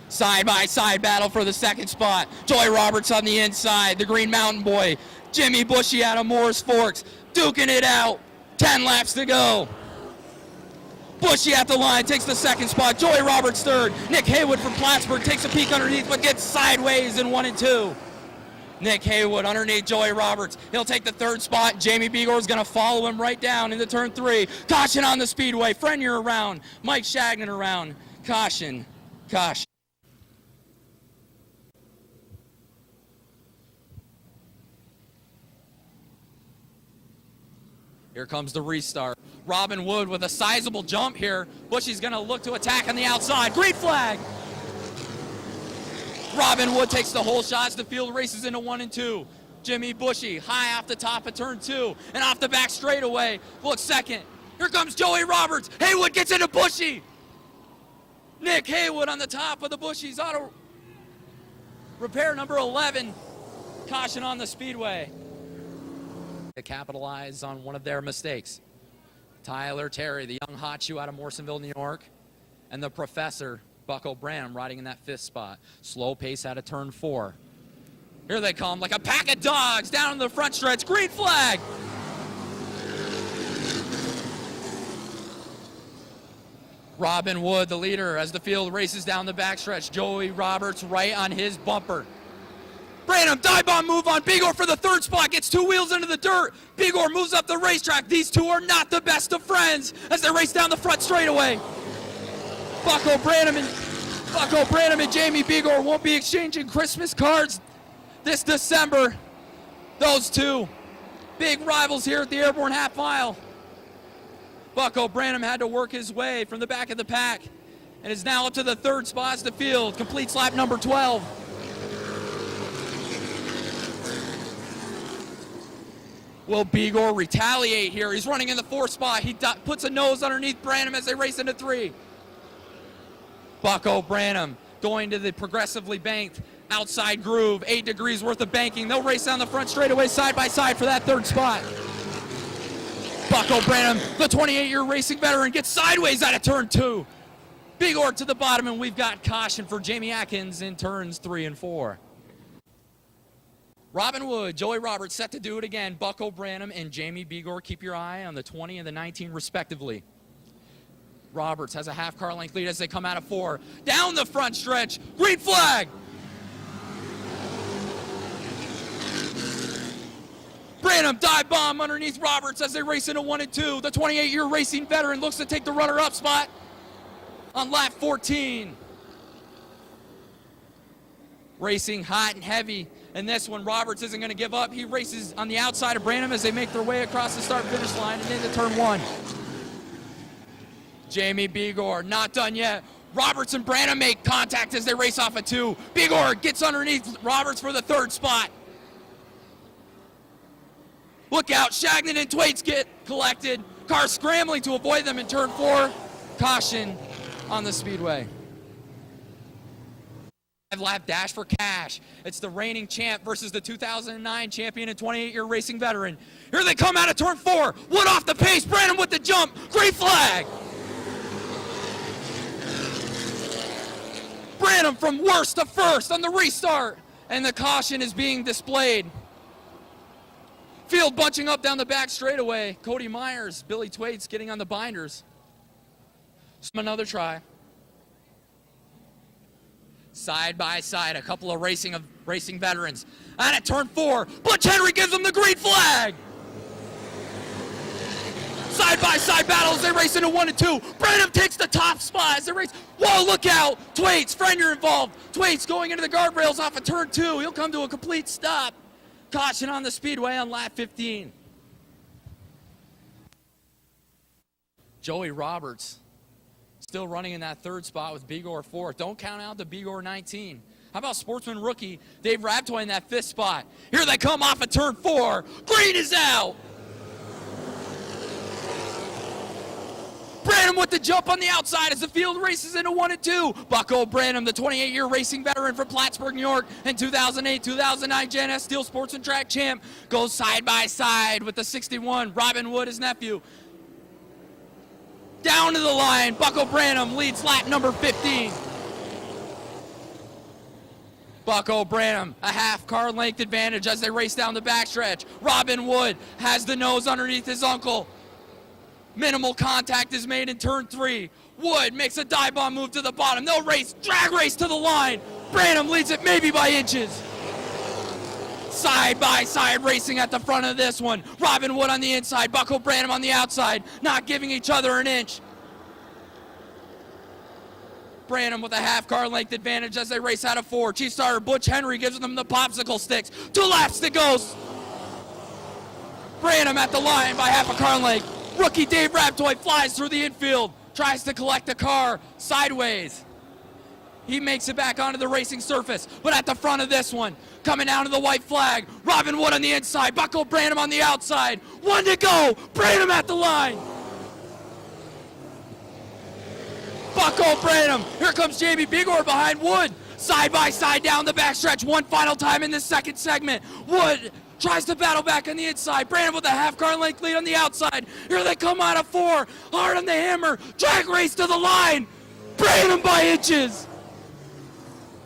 Side-by-side battle for the 2nd spot. Joey Roberts on the inside, the Green Mountain Boy. Jimmy Bushy out of Morris Forks, duking it out. 10 laps to go. Bushy at the line, takes the 2nd spot. Joey Roberts 3rd. Nick Haywood from Plattsburgh takes a peek underneath, but gets sideways in 1 and 2. Nick Haywood underneath Joey Roberts. He'll take the 3rd spot. Jamie Begor's going to follow him right down into turn 3. Caution on the speedway. Frenier around. Mike Shagnon around. Caution. Caution. Here comes the restart. Robin Wood with a sizable jump here. Bushy's going to look to attack on the outside. Green flag. Robin Wood takes the whole shots. The field races into 1 and 2. Jimmy Bushy high off the top of turn 2 and off the back straightaway. Looks 2nd. Here comes Joey Roberts. Haywood gets into Bushy. Nick Haywood on the top of the Bushy's auto repair number 11. Caution on the speedway. To capitalize on one of their mistakes. Tyler Terry, the young hot shoe out of Morrisonville, New York, and the professor, Bucko Branham, riding in that 5th spot. Slow pace out of turn 4. Here they come like a pack of dogs down in the front stretch. Green flag. Robin Wood, the leader, as the field races down the backstretch. Joey Roberts right on his bumper. Branham, dive bomb move on Begor for the 3rd spot, gets 2 wheels into the dirt. Begor moves up the racetrack. These two are not the best of friends as they race down the front straightaway. Bucko Branham and Jamie Begor won't be exchanging Christmas cards this December. Those two big rivals here at the Airborne Half Mile. Bucko Branham had to work his way from the back of the pack and is now up to the 3rd spot as the field completes lap number 12. Will Begor retaliate here? He's running in the 4th spot. He puts a nose underneath Branham as they race into 3. Bucko Branham going to the progressively banked outside groove. 8 degrees worth of banking. They'll race down the front straightaway side by side for that 3rd spot. Bucko Branham, the 28-year racing veteran, gets sideways out of turn 2. Begor to the bottom, and we've got caution for Jamie Atkins in turns 3 and 4. Robin Wood, Joey Roberts set to do it again. Bucko Branham and Jamie Begor, keep your eye on the 20 and the 19 respectively. Roberts has a half car length lead as they come out of 4. Down the front stretch, green flag. Branham dive bomb underneath Roberts as they race into 1 and 2. The 28-year racing veteran looks to take the runner-up spot on lap 14. Racing hot and heavy. And this one, Roberts isn't going to give up. He races on the outside of Branham as they make their way across the start-finish line and into turn 1. Jamie Begor, not done yet. Roberts and Branham make contact as they race off at 2. Bigor gets underneath Roberts for the 3rd spot. Look out, Shagnon and Thwaites get collected. Car scrambling to avoid them in turn 4. Caution on the speedway. 5-lap dash for cash. It's the reigning champ versus the 2009 champion and 28-year racing veteran. Here they come out of turn 4. Wood off the pace. Branham with the jump. Green flag. Branham from worst to first on the restart. And the caution is being displayed. Field bunching up down the back straightaway. Cody Myers, Billy Thwaites getting on the binders. Another try. Side by side, a couple of racing veterans. And at turn 4, Butch Henry gives them the green flag. Side by side battles, they race into 1 and 2. Branham takes the top spot as they race. Whoa, look out! Thwaites, Frenier involved. Thwaites going into the guardrails off of turn 2. He'll come to a complete stop. Caution on the speedway on lap 15. Joey Roberts still running in that 3rd spot with Bigor 4th. Don't count out the Bigor 19. How about sportsman rookie Dave Rabtoy in that 5th spot? Here they come off of turn 4. Green is out. Branham with the jump on the outside as the field races into 1 and 2. Bucko Branham, the 28-year racing veteran from Plattsburgh, New York, and 2008-2009 Gen S Steel Sports and Track champ, goes side by side with the 61, Robin Wood, his nephew. Down to the line, Bucko Branham leads lap number 15. Bucko Branham, a half car length advantage as they race down the backstretch. Robin Wood has the nose underneath his uncle. Minimal contact is made in turn 3. Wood makes a dive bomb move to the bottom. They'll race, drag race to the line. Branham leads it maybe by inches. Side by side racing at the front of this one. Robin Wood on the inside, Bucko Branham on the outside, not giving each other an inch. Branham with a half car length advantage as they race out of 4. Chief starter Butch Henry gives them the popsicle sticks. 2 laps to go. Branham at the line by half a car length. Rookie Dave Rabtoy flies through the infield, tries to collect the car sideways. He makes it back onto the racing surface, but at the front of this one, coming down to the white flag, Robin Wood on the inside, Bucko Branham on the outside. 1 to go, Branham at the line. Bucko Branham, here comes Jamie Bigor behind Wood. Side by side down the backstretch, one final time in this 2nd segment. Wood tries to battle back on the inside. Branham with a half car length lead on the outside. Here they come out of 4, hard on the hammer, drag race to the line. Branham by inches.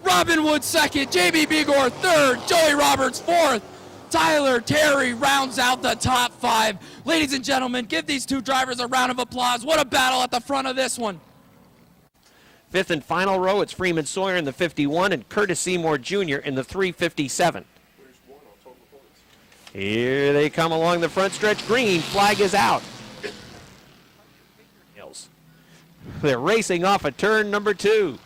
Robin Wood 2nd, JB Bigor 3rd, Joey Roberts 4th. Tyler Terry rounds out the top 5. Ladies and gentlemen, give these 2 drivers a round of applause. What a battle at the front of this one. 5th and final row, it's Freeman Sawyer in the 51 and Curtis Seymour Jr. in the 357. Here they come along the front stretch. Green flag is out. They're racing off at turn number 2.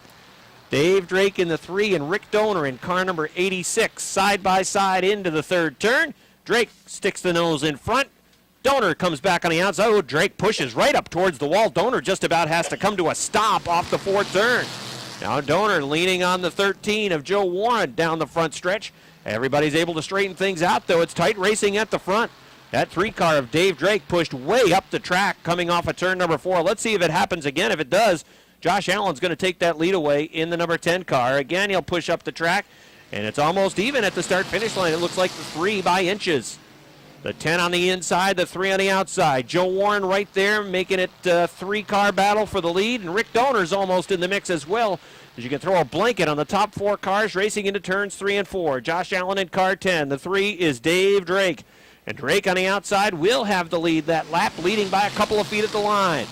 Dave Drake in the 3 and Rick Donor in car number 86. Side by side into the 3rd turn. Drake sticks the nose in front. Donor comes back on the outside. Oh, Drake pushes right up towards the wall. Donor just about has to come to a stop off the 4th turn. Now Donor leaning on the 13 of Joe Warren down the front stretch. Everybody's able to straighten things out, though. It's tight racing at the front. That 3 car of Dave Drake pushed way up the track coming off of turn number 4. Let's see if it happens again. If it does, Josh Allen's going to take that lead away in the number 10 car. Again, he'll push up the track, and it's almost even at the start-finish line. It looks like the 3 by inches. The 10 on the inside, the 3 on the outside. Joe Warren right there making it a 3-car battle for the lead, and Rick Donor's almost in the mix as well, as you can throw a blanket on the top 4 cars racing into turns 3 and 4. Josh Allen in car 10. The 3 is Dave Drake. And Drake on the outside will have the lead that lap, leading by a couple of feet at the line.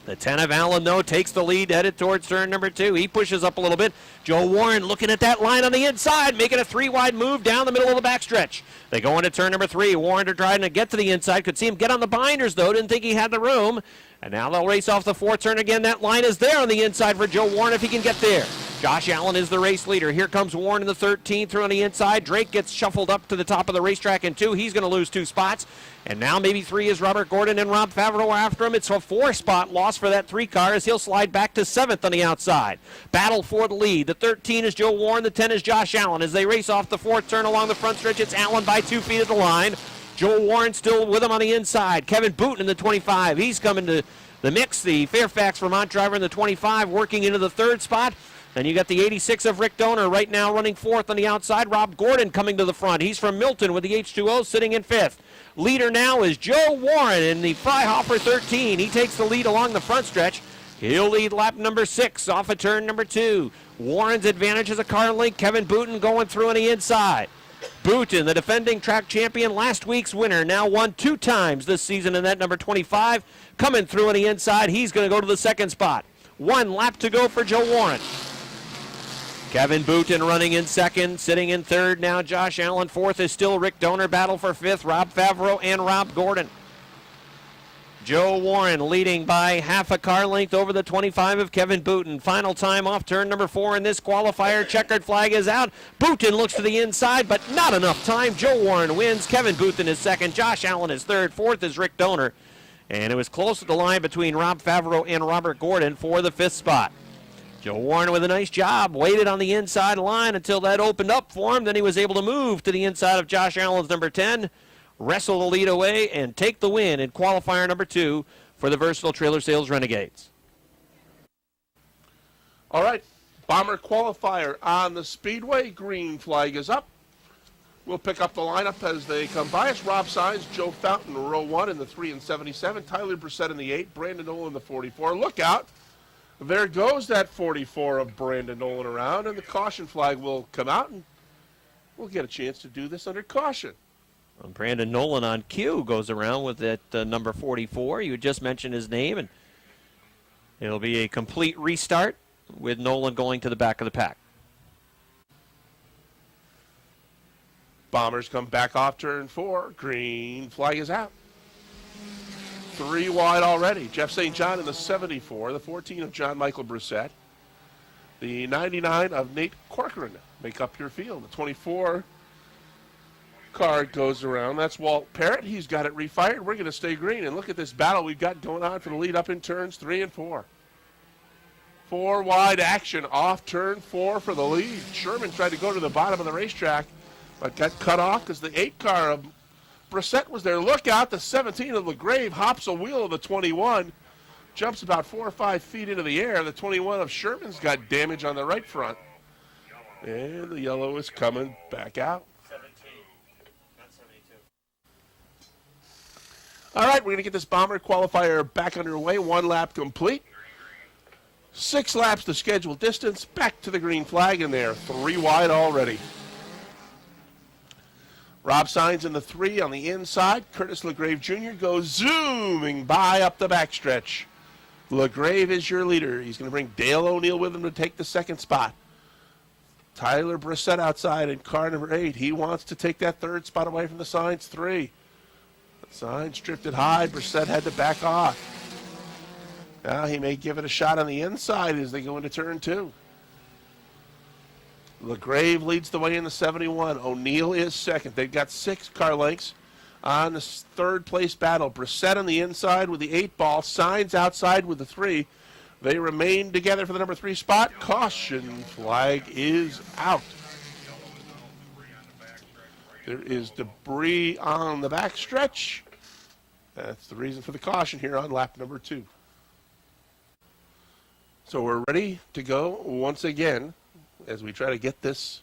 The 10 of Allen, though, takes the lead, headed towards turn number 2. He pushes up a little bit. Joe Warren looking at that line on the inside, making a 3-wide move down the middle of the backstretch. They go into turn number 3. Warren to trying to get to the inside. Could see him get on the binders, though. Didn't think he had the room. And now they'll race off the 4th turn again. That line is there on the inside for Joe Warren if he can get there. Josh Allen is the race leader. Here comes Warren in the 13th through on the inside. Drake gets shuffled up to the top of the racetrack in 2. He's going to lose 2 spots. And now maybe 3 is Robert Gordon and Rob Favreau after him. It's a 4-spot loss for that 3 car as he'll slide back to 7th on the outside. Battle for the lead. The 13 is Joe Warren. The 10 is Josh Allen. As they race off the 4th turn along the front stretch, it's Allen by 2 feet at the line. Joe Warren still with him on the inside. Kevin Booten in the 25. He's coming to the mix. The Fairfax Vermont driver in the 25 working into the 3rd spot. Then you got the 86 of Rick Donor right now running 4th on the outside. Rob Gordon coming to the front. He's from Milton with the H2O sitting in 5th. Leader now is Joe Warren in the Freihofer 13. He takes the lead along the front stretch. He'll lead lap number 6 off of turn number 2. Warren's advantage is a car link. Kevin Booten going through on the inside. Booten, the defending track champion, last week's winner, now won 2 times this season in that number 25. Coming through on the inside. He's going to go to the 2nd spot. 1 lap to go for Joe Warren. Kevin Booten running in 2nd, sitting in 3rd. Now Josh Allen. 4th is still Rick Donor. Battle for 5th, Rob Favreau and Rob Gordon. Joe Warren leading by half a car length over the 25 of Kevin Booten. Final time off turn number 4 in this qualifier. Checkered flag is out. Booten looks to the inside, but not enough time. Joe Warren wins. Kevin Booten is 2nd. Josh Allen is 3rd. 4th is Rick Donor. And it was close at the line between Rob Favreau and Robert Gordon for the 5th spot. Joe Warren with a nice job, waited on the inside line until that opened up for him. Then he was able to move to the inside of Josh Allen's number 10, wrestle the lead away, and take the win in qualifier number 2 for the Versatile Trailer Sales Renegades. All right, Bomber qualifier on the Speedway. Green flag is up. We'll pick up the lineup as they come by us. Rob Sines, Joe Fountain, row 1 in the 3 and 77. Tyler Brissett in the 8. Brandon Nolan in the 44. Look out. There goes that 44 of Brandon Nolan around, and the caution flag will come out, and we'll get a chance to do this under caution. Well, Brandon Nolan on cue goes around with that number 44. You just mentioned his name, and it'll be a complete restart with Nolan going to the back of the pack. Bombers come back off turn 4. Green flag is out. 3 wide already. Jeff St. John in the 74, the 14 of John Michael Brissett, the 99 of Nate Corcoran make up your field. The 24 card goes around. That's Walt Parrott. He's got it refired. We're going to stay green. And look at this battle we've got going on for the lead up in turns 3 and 4. 4 wide action off turn 4 for the lead. Sherman tried to go to the bottom of the racetrack, but got cut off because the 8 car of Brissett was there. Look out, the 17 of LaGrave hops a wheel of the 21, jumps about 4 or 5 feet into the air. The 21 of Sherman's got damage on the right front. And the yellow is coming back out. 17, not 72. All right, we're going to get this Bomber qualifier back underway. 1 lap complete. 6 laps to scheduled distance. Back to the green flag in there. 3 wide already. Rob Sines in the 3 on the inside. Curtis LaGrave Jr. goes zooming by up the backstretch. LaGrave is your leader. He's going to bring Dale O'Neill with him to take the 2nd spot. Tyler Brissett outside in car number 8. He wants to take that 3rd spot away from the Sines 3. The Sines drifted high. Brissett had to back off. Now he may give it a shot on the inside as they go into turn 2. LaGrave leads the way in the 71. O'Neill is 2nd. They've got 6 car lengths on the 3rd place battle. Brissett on the inside with the 8 ball. Sines outside with the 3. They remain together for the number 3 spot. Caution flag is out. There is debris on the backstretch. That's the reason for the caution here on lap number 2. So we're ready to go once again as we try to get this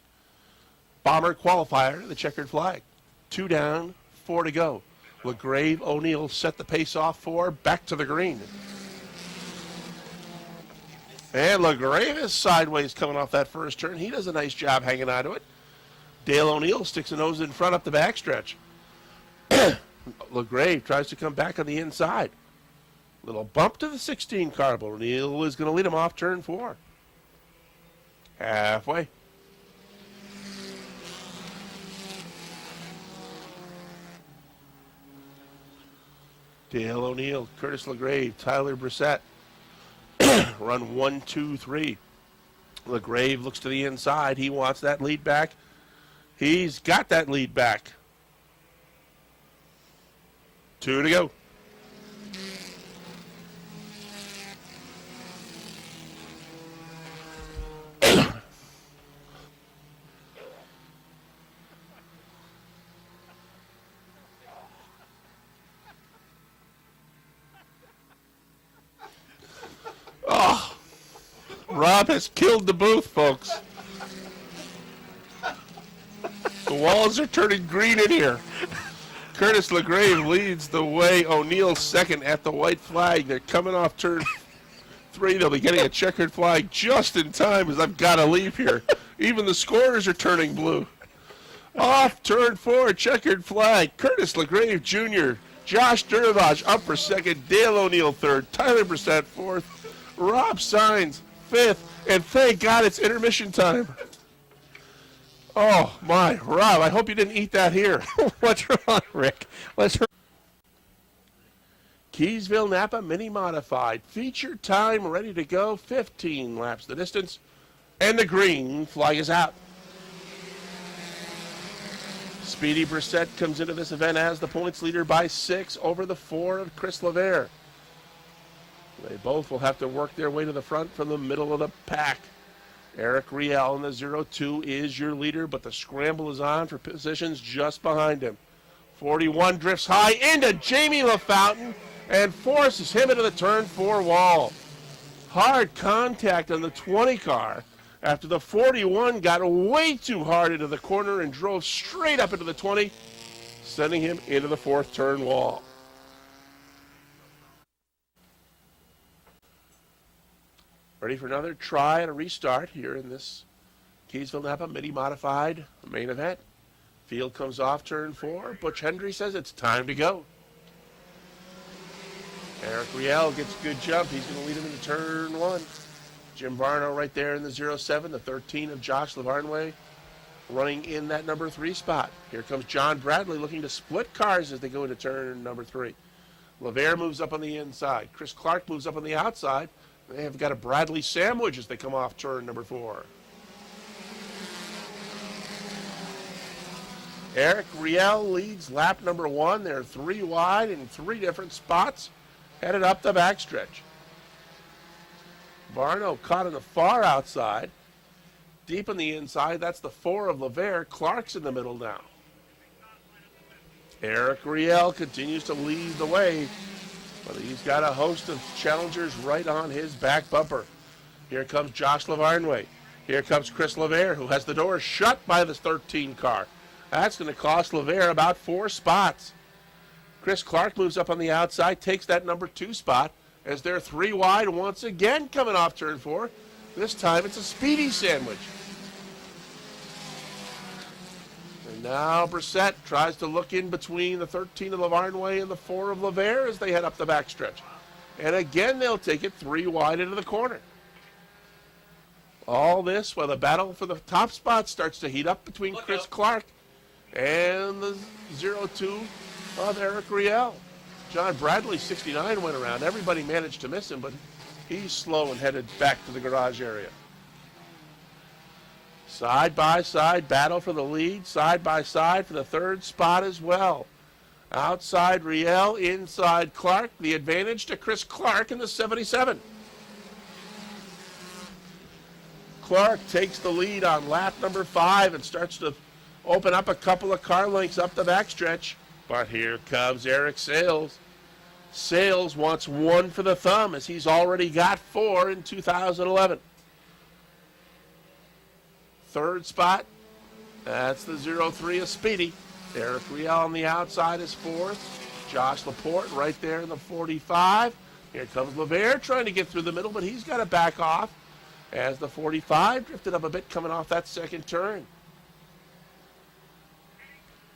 Bomber qualifier to the checkered flag. 2 down, 4 to go. LaGrave, O'Neill set the pace off for back to the green. And LaGrave is sideways coming off that first turn. He does a nice job hanging on to it. Dale O'Neill sticks a nose in front up the backstretch. LaGrave tries to come back on the inside. Little bump to the 16 car, but O'Neill is going to lead him off turn 4. Halfway. Dale O'Neill, Curtis LaGrave, Tyler Brissett. Run 1, 2, 3. LaGrave looks to the inside. He wants that lead back. He's got that lead back. 2 to go. Oh, Rob has killed the booth, folks. The walls are turning green in here. Curtis LaGrave leads the way. O'Neill second at the white flag. They're coming off turn 3. They'll be getting a checkered flag just in time as I've got to leave here. Even the scorers are turning blue. Off turn 4, checkered flag. Curtis LaGrave Jr., Josh Durvage up for second. Dale O'Neill third. Tyler Brissett fourth. Rob Signs fifth. And thank God it's intermission time. Oh, my. Rob, I hope you didn't eat that here. What's wrong, Rick? What's wrong? Keysville Napa Mini Modified. Feature time ready to go. 15 laps the distance. And the green flag is out. Speedy Brissett comes into this event as the points leader by 6 over the 4 of Chris LaVere. They both will have to work their way to the front from the middle of the pack. Eric Riel in the 0-2 is your leader, but the scramble is on for positions just behind him. 41 drifts high into Jamie LaFountain and forces him into the turn 4 wall. Hard contact on the 20 car after the 41 got way too hard into the corner and drove straight up into the 20, sending him into the 4th turn wall. Ready for another try and a restart here in this Keysville Napa Mini Modified main event. Field comes off turn 4. Butch Hendry says it's time to go. Eric Riel gets a good jump. He's going to lead him into turn 1. Jim Varno right there in the 0-7, the 13 of Josh Lavarnway running in that number 3 spot. Here comes John Bradley looking to split cars as they go into turn number 3. LaVere moves up on the inside. Chris Clark moves up on the outside. They have got a Bradley sandwich as they come off turn number 4. Eric Riel leads lap number 1. They're 3 wide in 3 different spots, headed up the backstretch. Varno caught on the far outside. Deep on the inside, that's the 4 of LaVere. Clark's in the middle now. Eric Riel continues to lead the way, but he's got a host of challengers right on his back bumper. Here comes Josh Lavarnway. Here comes Chris LaVere, who has the door shut by this 13 car. That's going to cost LaVere about 4 spots. Chris Clark moves up on the outside, takes that number 2 spot, as they're 3 wide once again coming off turn 4. This time it's a speedy sandwich. And now Brissett tries to look in between the 13 of Lavarnway and the 4 of LaVere as they head up the backstretch. And again they'll take it 3 wide into the corner. All this while the battle for the top spot starts to heat up between Chris Clark and the 0-2 of Eric Riel. John Bradley, 69, went around. Everybody managed to miss him, but he's slow and headed back to the garage area. Side-by-side battle for the lead. Side-by-side for the 3rd spot as well. Outside Riel, inside Clark. The advantage to Chris Clark in the 77. Clark takes the lead on lap number 5 and starts to open up a couple of car lengths up the backstretch. But here comes Eric Sales. Sales wants 1 for the thumb as he's already got 4 in 2011. 3rd spot, that's the 0-3 of Speedy. Eric Riel on the outside is 4th. Josh Laporte right there in the 45. Here comes LaVere trying to get through the middle, but he's got to back off as the 45 drifted up a bit coming off that 2nd turn.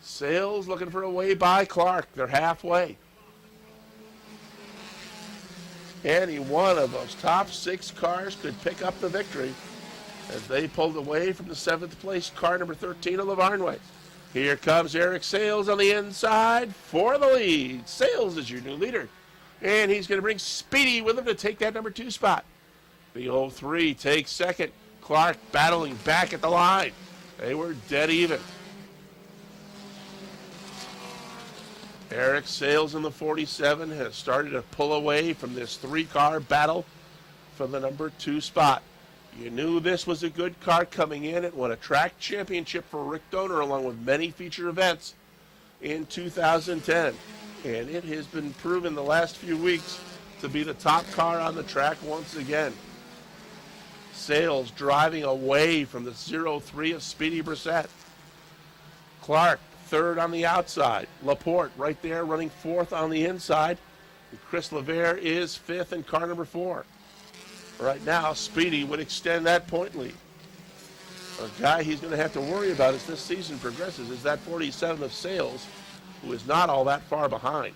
Sales looking for a way by Clark. They're halfway. Any one of those top 6 cars could pick up the victory as they pulled away from the 7th place car number 13 of Lavarnway. Here comes Eric Sales on the inside for the lead. Sales is your new leader. And he's going to bring Speedy with him to take that number 2 spot. The 0-3 takes 2nd. Clark battling back at the line. They were dead even. Eric Sales in the 47 has started to pull away from this 3-car battle for the number 2 spot. You knew this was a good car coming in. It won a track championship for Rick Donor along with many feature events in 2010. And it has been proven the last few weeks to be the top car on the track once again. Sales driving away from the 0-3 of Speedy Brissett. Clark third on the outside. Laporte right there running fourth on the inside. And Chris LeVere is fifth in car number 4. Right now, Speedy would extend that point lead. A guy he's going to have to worry about as this season progresses is that 47 of Sales, who is not all that far behind.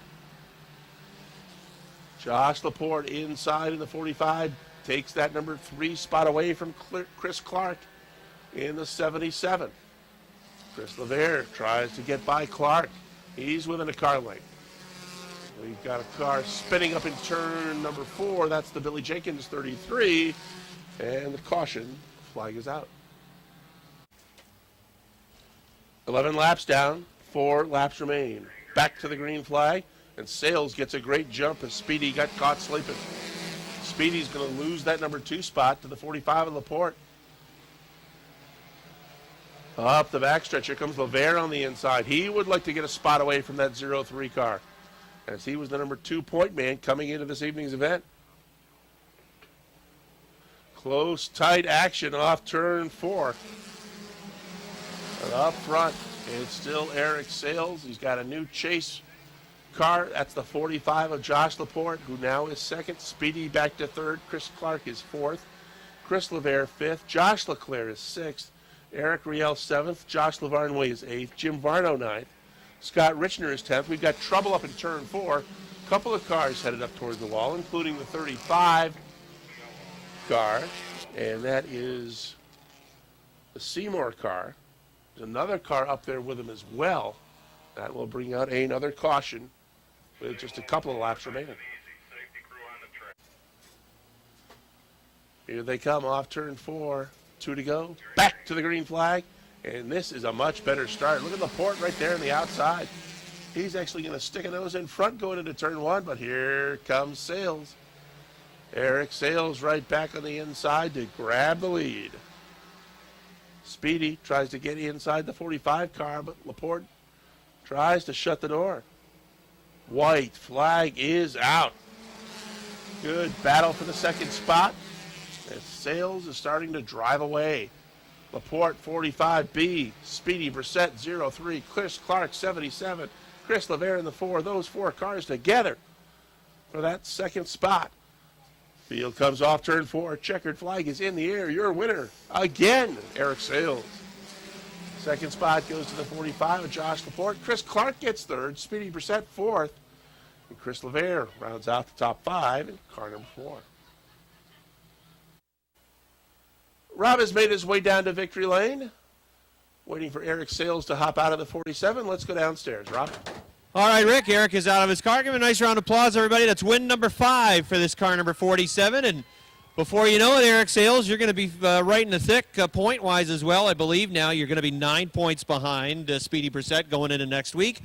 Josh Laporte inside in the 45 takes that number 3 spot away from Chris Clark in the 77. Chris LeVere tries to get by Clark. He's within a car length. We've got a car spinning up in turn number 4. That's the Billy Jenkins 33. And the caution flag is out. 11 laps down, 4 laps remain. Back to the green flag, and Sales gets a great jump as Speedy got caught sleeping. Speedy's going to lose that number 2 spot to the 45 of Laporte. Up the backstretch, here comes LeVere on the inside. He would like to get a spot away from that 0-3 car, as he was the number 2 point man coming into this evening's event. Close, tight action off turn 4. And up front, it's still Eric Sales. He's got a new chase car. That's the 45 of Josh Laporte, who now is second. Speedy back to third. Chris Clark is fourth. Chris LeVere fifth. Josh Leclerc is sixth. Eric Riel 7th, Josh Lavarnway is 8th, Jim Varno 9th, Scott Richner is 10th. We've got trouble up in turn 4. A couple of cars headed up towards the wall, including the 35 car, and that is the Seymour car. There's another car up there with him as well. That will bring out another caution with just a couple of laps remaining. Here they come off turn 4. 2 to go. Back to the green flag. And this is a much better start. Look at Laporte right there on the outside. He's actually going to stick a nose in front going into turn 1, but here comes Sales. Eric Sales right back on the inside to grab the lead. Speedy tries to get inside the 45 car, but Laporte tries to shut the door. White flag is out. Good battle for the second spot. As Sales is starting to drive away. Laporte 45B, Speedy Brissett 03, Chris Clark 77, Chris LeVere in the 4. Those 4 cars together for that second spot. Field comes off turn 4. Checkered flag is in the air. Your winner again, Eric Sales. Second spot goes to the 45 of Josh Laporte. Chris Clark gets third. Speedy Brissett fourth. And Chris LeVere rounds out the top 5 in car number 4. Rob has made his way down to victory lane, waiting for Eric Sales to hop out of the 47. Let's go downstairs, Rob. All right, Rick. Eric is out of his car. Give him a nice round of applause, everybody. That's win number 5 for this car number 47. And before you know it, Eric Sales, you're going to be right in the thick point-wise as well, I believe. Now you're going to be 9 points behind Speedy Brissett going into next week.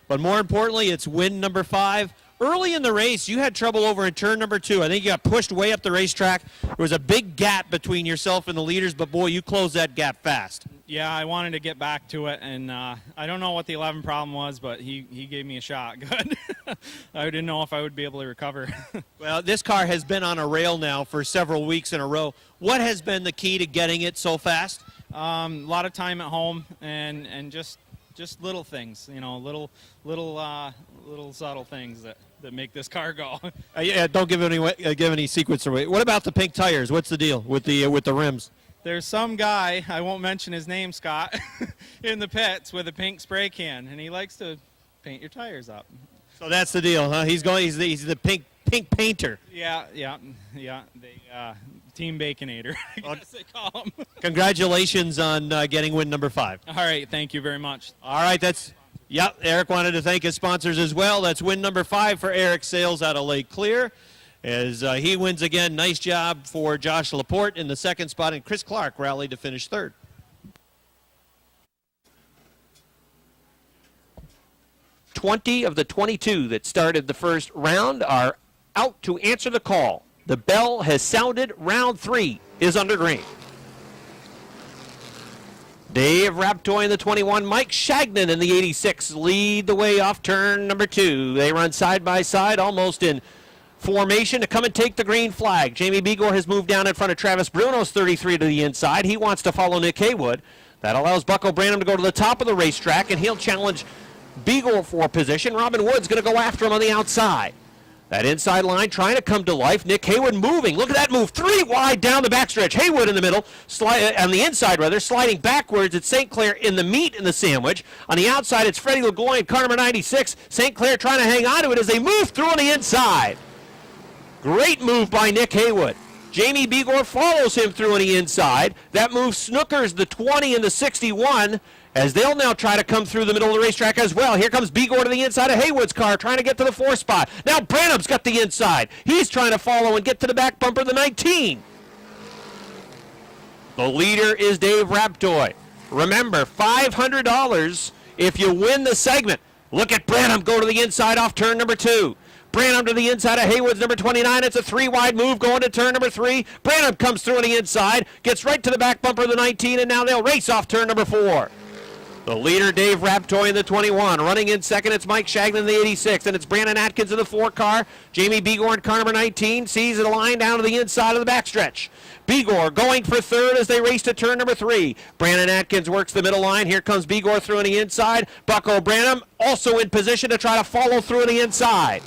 But more importantly, it's win number 5. Early in the race, you had trouble over in turn number 2. I think you got pushed way up the racetrack. There was a big gap between yourself and the leaders, but boy, you closed that gap fast. Yeah, I wanted to get back to it, and I don't know what the 11 problem was, but he gave me a shot. Good. I didn't know if I would be able to recover. Well, this car has been on a rail now for several weeks in a row. What has been the key to getting it so fast? A lot of time at home and just little things, you know, little subtle things that make this car go. Yeah, don't give any secrets away. What about the pink tires? What's the deal with the rims? There's some guy, I won't mention his name, Scott, in the pits with a pink spray can, and he likes to paint your tires up. So that's the deal, huh? He's the pink painter. Yeah. They Team Baconator, I guess they call him. Congratulations on getting win number 5. All right, thank you very much. All right, Eric wanted to thank his sponsors as well. That's win number 5 for Eric Sales out of Lake Clear. as he wins again. Nice job for Josh Laporte in the second spot, and Chris Clark rallied to finish third. "20 of the 22 that started the first round are out to answer the call. The bell has sounded. Round 3 is under green." Dave Raptoy in the 21, Mike Shagnon in the 86 lead the way off turn number 2. They run side by side, almost in formation to come and take the green flag. Jamie Begor has moved down in front of Travis Bruno's 33 to the inside. He wants to follow Nick Haywood. That allows Bucko Branham to go to the top of the racetrack, and he'll challenge Begor for position. Robin Wood's going to go after him on the outside. That inside line trying to come to life. Nick Haywood moving. Look at that move. 3 wide down the backstretch. Haywood in the middle, on the inside rather, sliding backwards. It's St. Clair in the meat in the sandwich. On the outside, it's Freddie LeGoy and car number 96. St. Clair trying to hang on to it as they move through on the inside. Great move by Nick Haywood. Jamie Begor follows him through on the inside. That move snookers the 20 and the 61. As they'll now try to come through the middle of the racetrack as well. Here comes Begor to the inside of Haywood's car, trying to get to the 4 spot. Now Branham's got the inside. He's trying to follow and get to the back bumper of the 19. The leader is Dave Raptoy. Remember, $500 if you win the segment. Look at Branham go to the inside off turn number 2. Branham to the inside of Haywood's number 29. It's a 3-wide move going to turn number 3. Branham comes through on the inside, gets right to the back bumper of the 19, and now they'll race off turn number 4. The leader, Dave Raptoy in the 21. Running in second, it's Mike Shagnon in the 86. And it's Brandon Atkins in the 4 car. Jamie Begor in car number 19 sees the line down to the inside of the backstretch. Begor going for third as they race to turn number 3. Brandon Atkins works the middle line. Here comes Begor through on the inside. Bucko Branham also in position to try to follow through on the inside.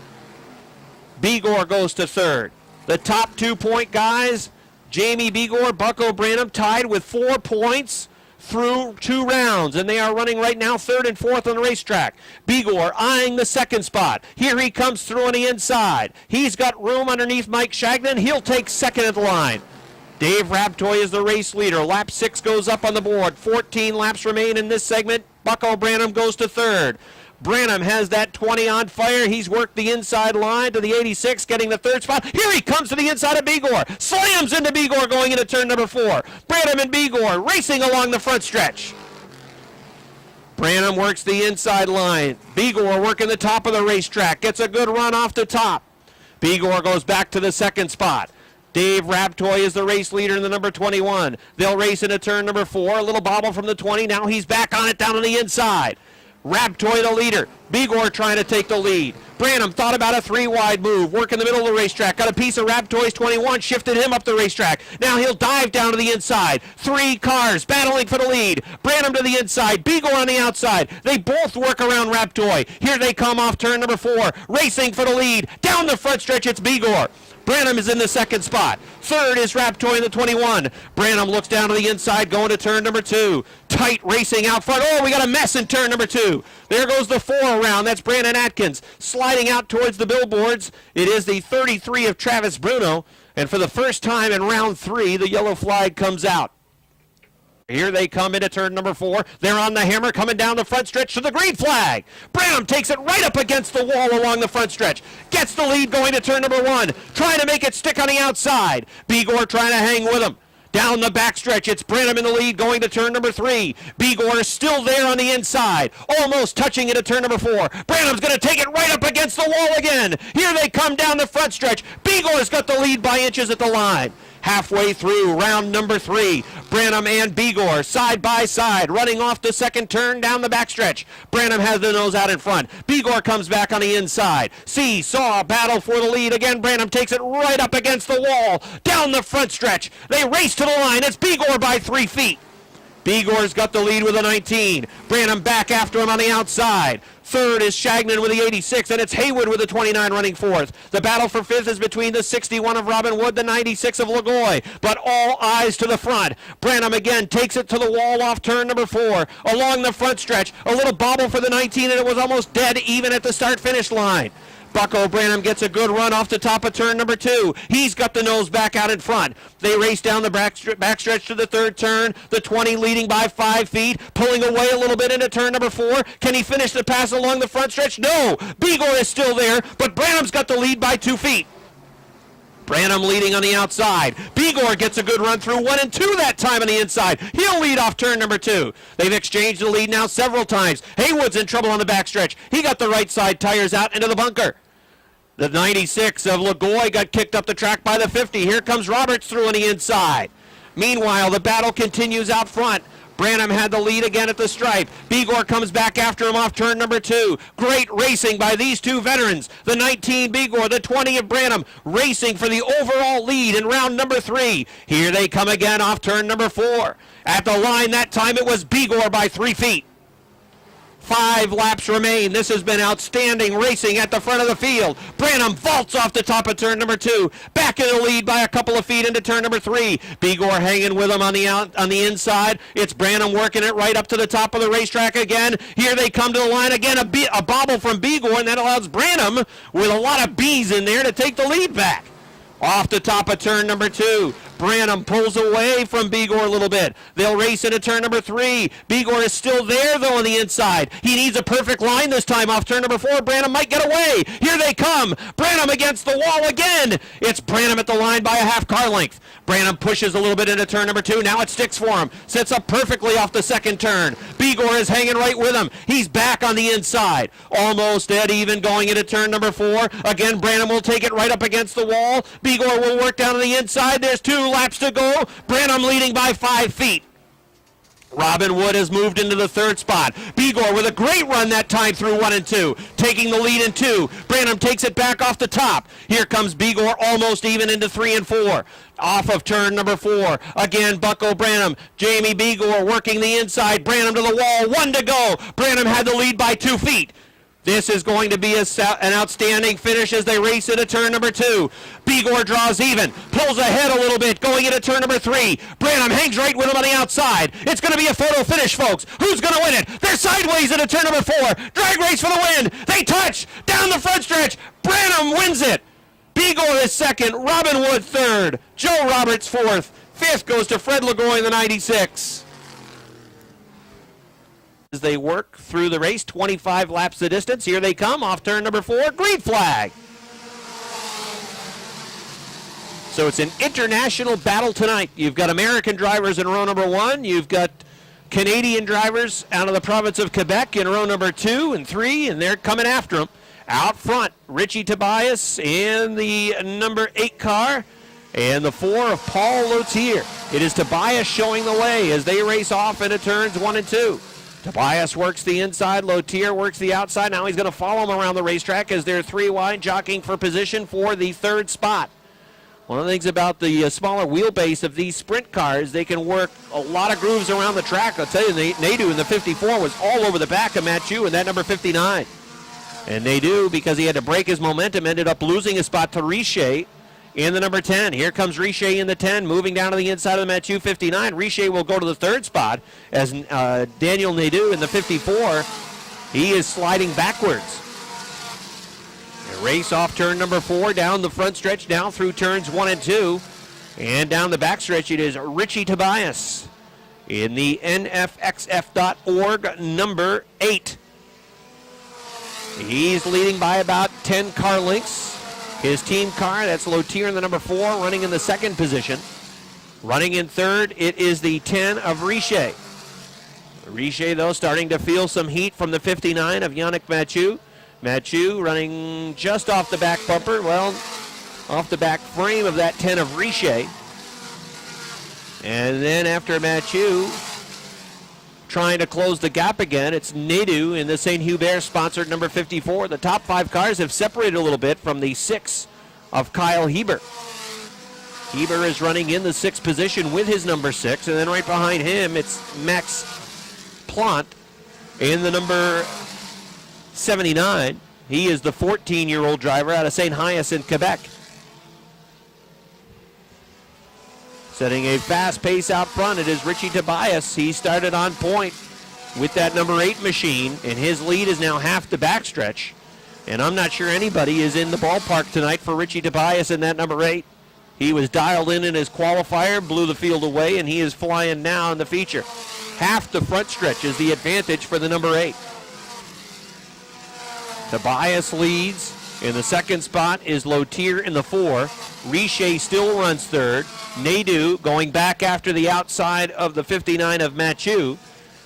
Begor goes to third. The top 2-point guys, Jamie Begor, Bucko Branham tied with 4 points through 2 rounds, and they are running right now 3rd and 4th on the racetrack. Begor eyeing the 2nd spot. Here he comes through on the inside. He's got room underneath Mike Shagnon. He'll take 2nd at the line. Dave Raptoy is the race leader. Lap 6 goes up on the board. 14 laps remain in this segment. Bucko Branham goes to 3rd. Branham has that 20 on fire. He's worked the inside line to the 86, getting the 3rd spot. Here he comes to the inside of Begor. Slams into Begor going into turn number 4. Branham and Begor racing along the front stretch. Branham works the inside line. Begor working the top of the racetrack. Gets a good run off the top. Begor goes back to the 2nd spot. Dave Raptoy is the race leader in the number 21. They'll race into turn number 4. A little bobble from the 20. Now he's back on it down on the inside. Raptoy the leader. Begor trying to take the lead. Branham thought about a 3-wide move. Work in the middle of the racetrack. Got a piece of Raptoy's 21. Shifted him up the racetrack. Now he'll dive down to the inside. 3 cars battling for the lead. Branham to the inside. Begor on the outside. They both work around Raptoy. Here they come off turn number 4. Racing for the lead. Down the front stretch, it's Begor. Branham is in the 2nd spot. 3rd is Raptoy in the 21. Branham looks down to the inside, going to turn number 2. Tight racing out front. Oh, we got a mess in turn number 2. There goes the 4 around. That's Brandon Atkins sliding out towards the billboards. It is the 33 of Travis Bruno. And for the first time in round 3, the yellow flag comes out. Here they come into turn number 4. They're on the hammer, coming down the front stretch to the green flag. Branham takes it right up against the wall along the front stretch. Gets the lead going to turn number 1. Trying to make it stick on the outside. Begor trying to hang with him. Down the backstretch, it's Branham in the lead going to turn number 3. Begor is still there on the inside, almost touching it at turn number 4. Branham's going to take it right up against the wall again. Here they come down the front stretch. Begor's got the lead by inches at the line. Halfway through round number 3, Branham and Begor side by side, running off the 2nd turn down the backstretch. Branham has the nose out in front. Begor comes back on the inside. Saw a battle for the lead. Again, Branham takes it right up against the wall, down the front stretch. They race to the line. It's Begor by 3 feet. Begor's got the lead with a 19. Branham back after him on the outside. 3rd is Shagnon with the 86, and it's Haywood with the 29 running 4th. The battle for 5th is between the 61 of Robin Wood, the 96 of Lagoy, but all eyes to the front. Branham again takes it to the wall off turn number 4. Along the front stretch, a little bobble for the 19, and it was almost dead even at the start-finish line. Bucko Branham gets a good run off the top of turn number 2. He's got the nose back out in front. They race down the backstretch to the 3rd turn. The 20 leading by 5 feet, pulling away a little bit into turn number 4. Can he finish the pass along the front stretch? No. Begor is still there, but Branham's got the lead by 2 feet. Branham leading on the outside. Bigor gets a good run through 1 and 2 that time on the inside. He'll lead off turn number 2. They've exchanged the lead now several times. Haywood's in trouble on the backstretch. He got the right side tires out into the bunker. The 96 of Lagoy got kicked up the track by the 50. Here comes Roberts through on the inside. Meanwhile, the battle continues out front. Branham had the lead again at the stripe. Bigor comes back after him off turn number 2. Great racing by these two veterans. The 19 Bigor, the 20 of Branham, racing for the overall lead in round number 3. Here they come again off turn number 4. At the line that time it was Bigor by 3 feet. 5 laps remain. This has been outstanding racing at the front of the field. Branham vaults off the top of turn number 2. Back in the lead by a couple of feet into turn number 3. Bigor hanging with him on the inside. It's Branham working it right up to the top of the racetrack again. Here they come to the line again. A bobble from Bigor, and that allows Branham, with a lot of B's in there, to take the lead back. Off the top of turn number 2. Branham pulls away from Bigor a little bit. They'll race into turn number 3. Bigor is still there, though, on the inside. He needs a perfect line this time off turn number 4. Branham might get away. Here they come. Branham against the wall again. It's Branham at the line by a half car length. Branham pushes a little bit into turn number 2. Now it sticks for him. Sets up perfectly off the second turn. Bigor is hanging right with him. He's back on the inside. Almost dead even going into turn number 4. Again, Branham will take it right up against the wall. Bigor will work down on the inside. There's 2 laps to go. Branham leading by 5 feet. Robin Wood has moved into the third spot. Bigor with a great run that time through 1 and 2, taking the lead in 2. Branham takes it back off the top. Here comes Bigor almost even into 3 and 4. Off of turn number 4. Again, Bucko Branham. Jamie Bigor working the inside. Branham to the wall. 1 to go. Branham had the lead by 2 feet. This is going to be an outstanding finish as they race into turn number 2. Bigor draws even, pulls ahead a little bit, going into turn number 3. Branham hangs right with him on the outside. It's going to be a photo finish, folks. Who's going to win it? They're sideways into turn number 4. Drag race for the win. They touch down the front stretch. Branham wins it. Bigor is second. Robin Wood third. Joe Roberts fourth. Fifth goes to Fred Lagoy in the 96. As they work through the race, 25 laps the distance. Here they come off turn number 4, green flag. So it's an international battle tonight. You've got American drivers in row number 1. You've got Canadian drivers out of the province of Quebec in row number 2 and 3, and they're coming after them. Out front, Richie Tobias in the number 8 car, and the 4 of Paul Lautier. It is Tobias showing the way as they race off into turns 1 and 2. Tobias works the inside, Lautier works the outside. Now he's going to follow him around the racetrack as they're 3 wide, jockeying for position for the third spot. One of the things about the smaller wheelbase of these sprint cars, they can work a lot of grooves around the track. I'll tell you, Nadeau in the 54 was all over the back of Mathieu in that number 59. And Nadeau, because he had to break his momentum, ended up losing a spot to Richer in the number 10. Here comes Richer in the 10, moving down to the inside of the Mathieu 59. Richer will go to the third spot as Daniel Nadeau in the 54. He is sliding backwards. A race off turn number 4, down the front stretch, down through turns 1 and 2. And down the back stretch, it is Richie Tobias in the NFXF.org number 8. He's leading by about 10 car lengths. His team car, that's Lautier in the number 4, running in the second position. Running in third, it is the 10 of Richer. Richer, though, starting to feel some heat from the 59 of Yannick Mathieu. Mathieu running just off the back bumper, well, off the back frame of that 10 of Richer. And then after Mathieu trying to close the gap again, it's Nadeau in the St. Hubert-sponsored number 54. The top 5 cars have separated a little bit from the 6 of Kyle Heber. Heber is running in the 6th position with his number 6, and then right behind him, it's Max Plante in the number 79. He is the 14-year-old driver out of St. Hyacinthe in Quebec. Setting a fast pace out front, it is Richie Tobias. He started on point with that number 8 machine, and his lead is now half the backstretch. And I'm not sure anybody is in the ballpark tonight for Richie Tobias in that number 8. He was dialed in his qualifier, blew the field away, and he is flying now in the feature. Half the front stretch is the advantage for the number 8. Tobias leads In the second spot is Lotier in the 4. Richer still runs third. Nadeau going back after the outside of the 59 of Mathieu.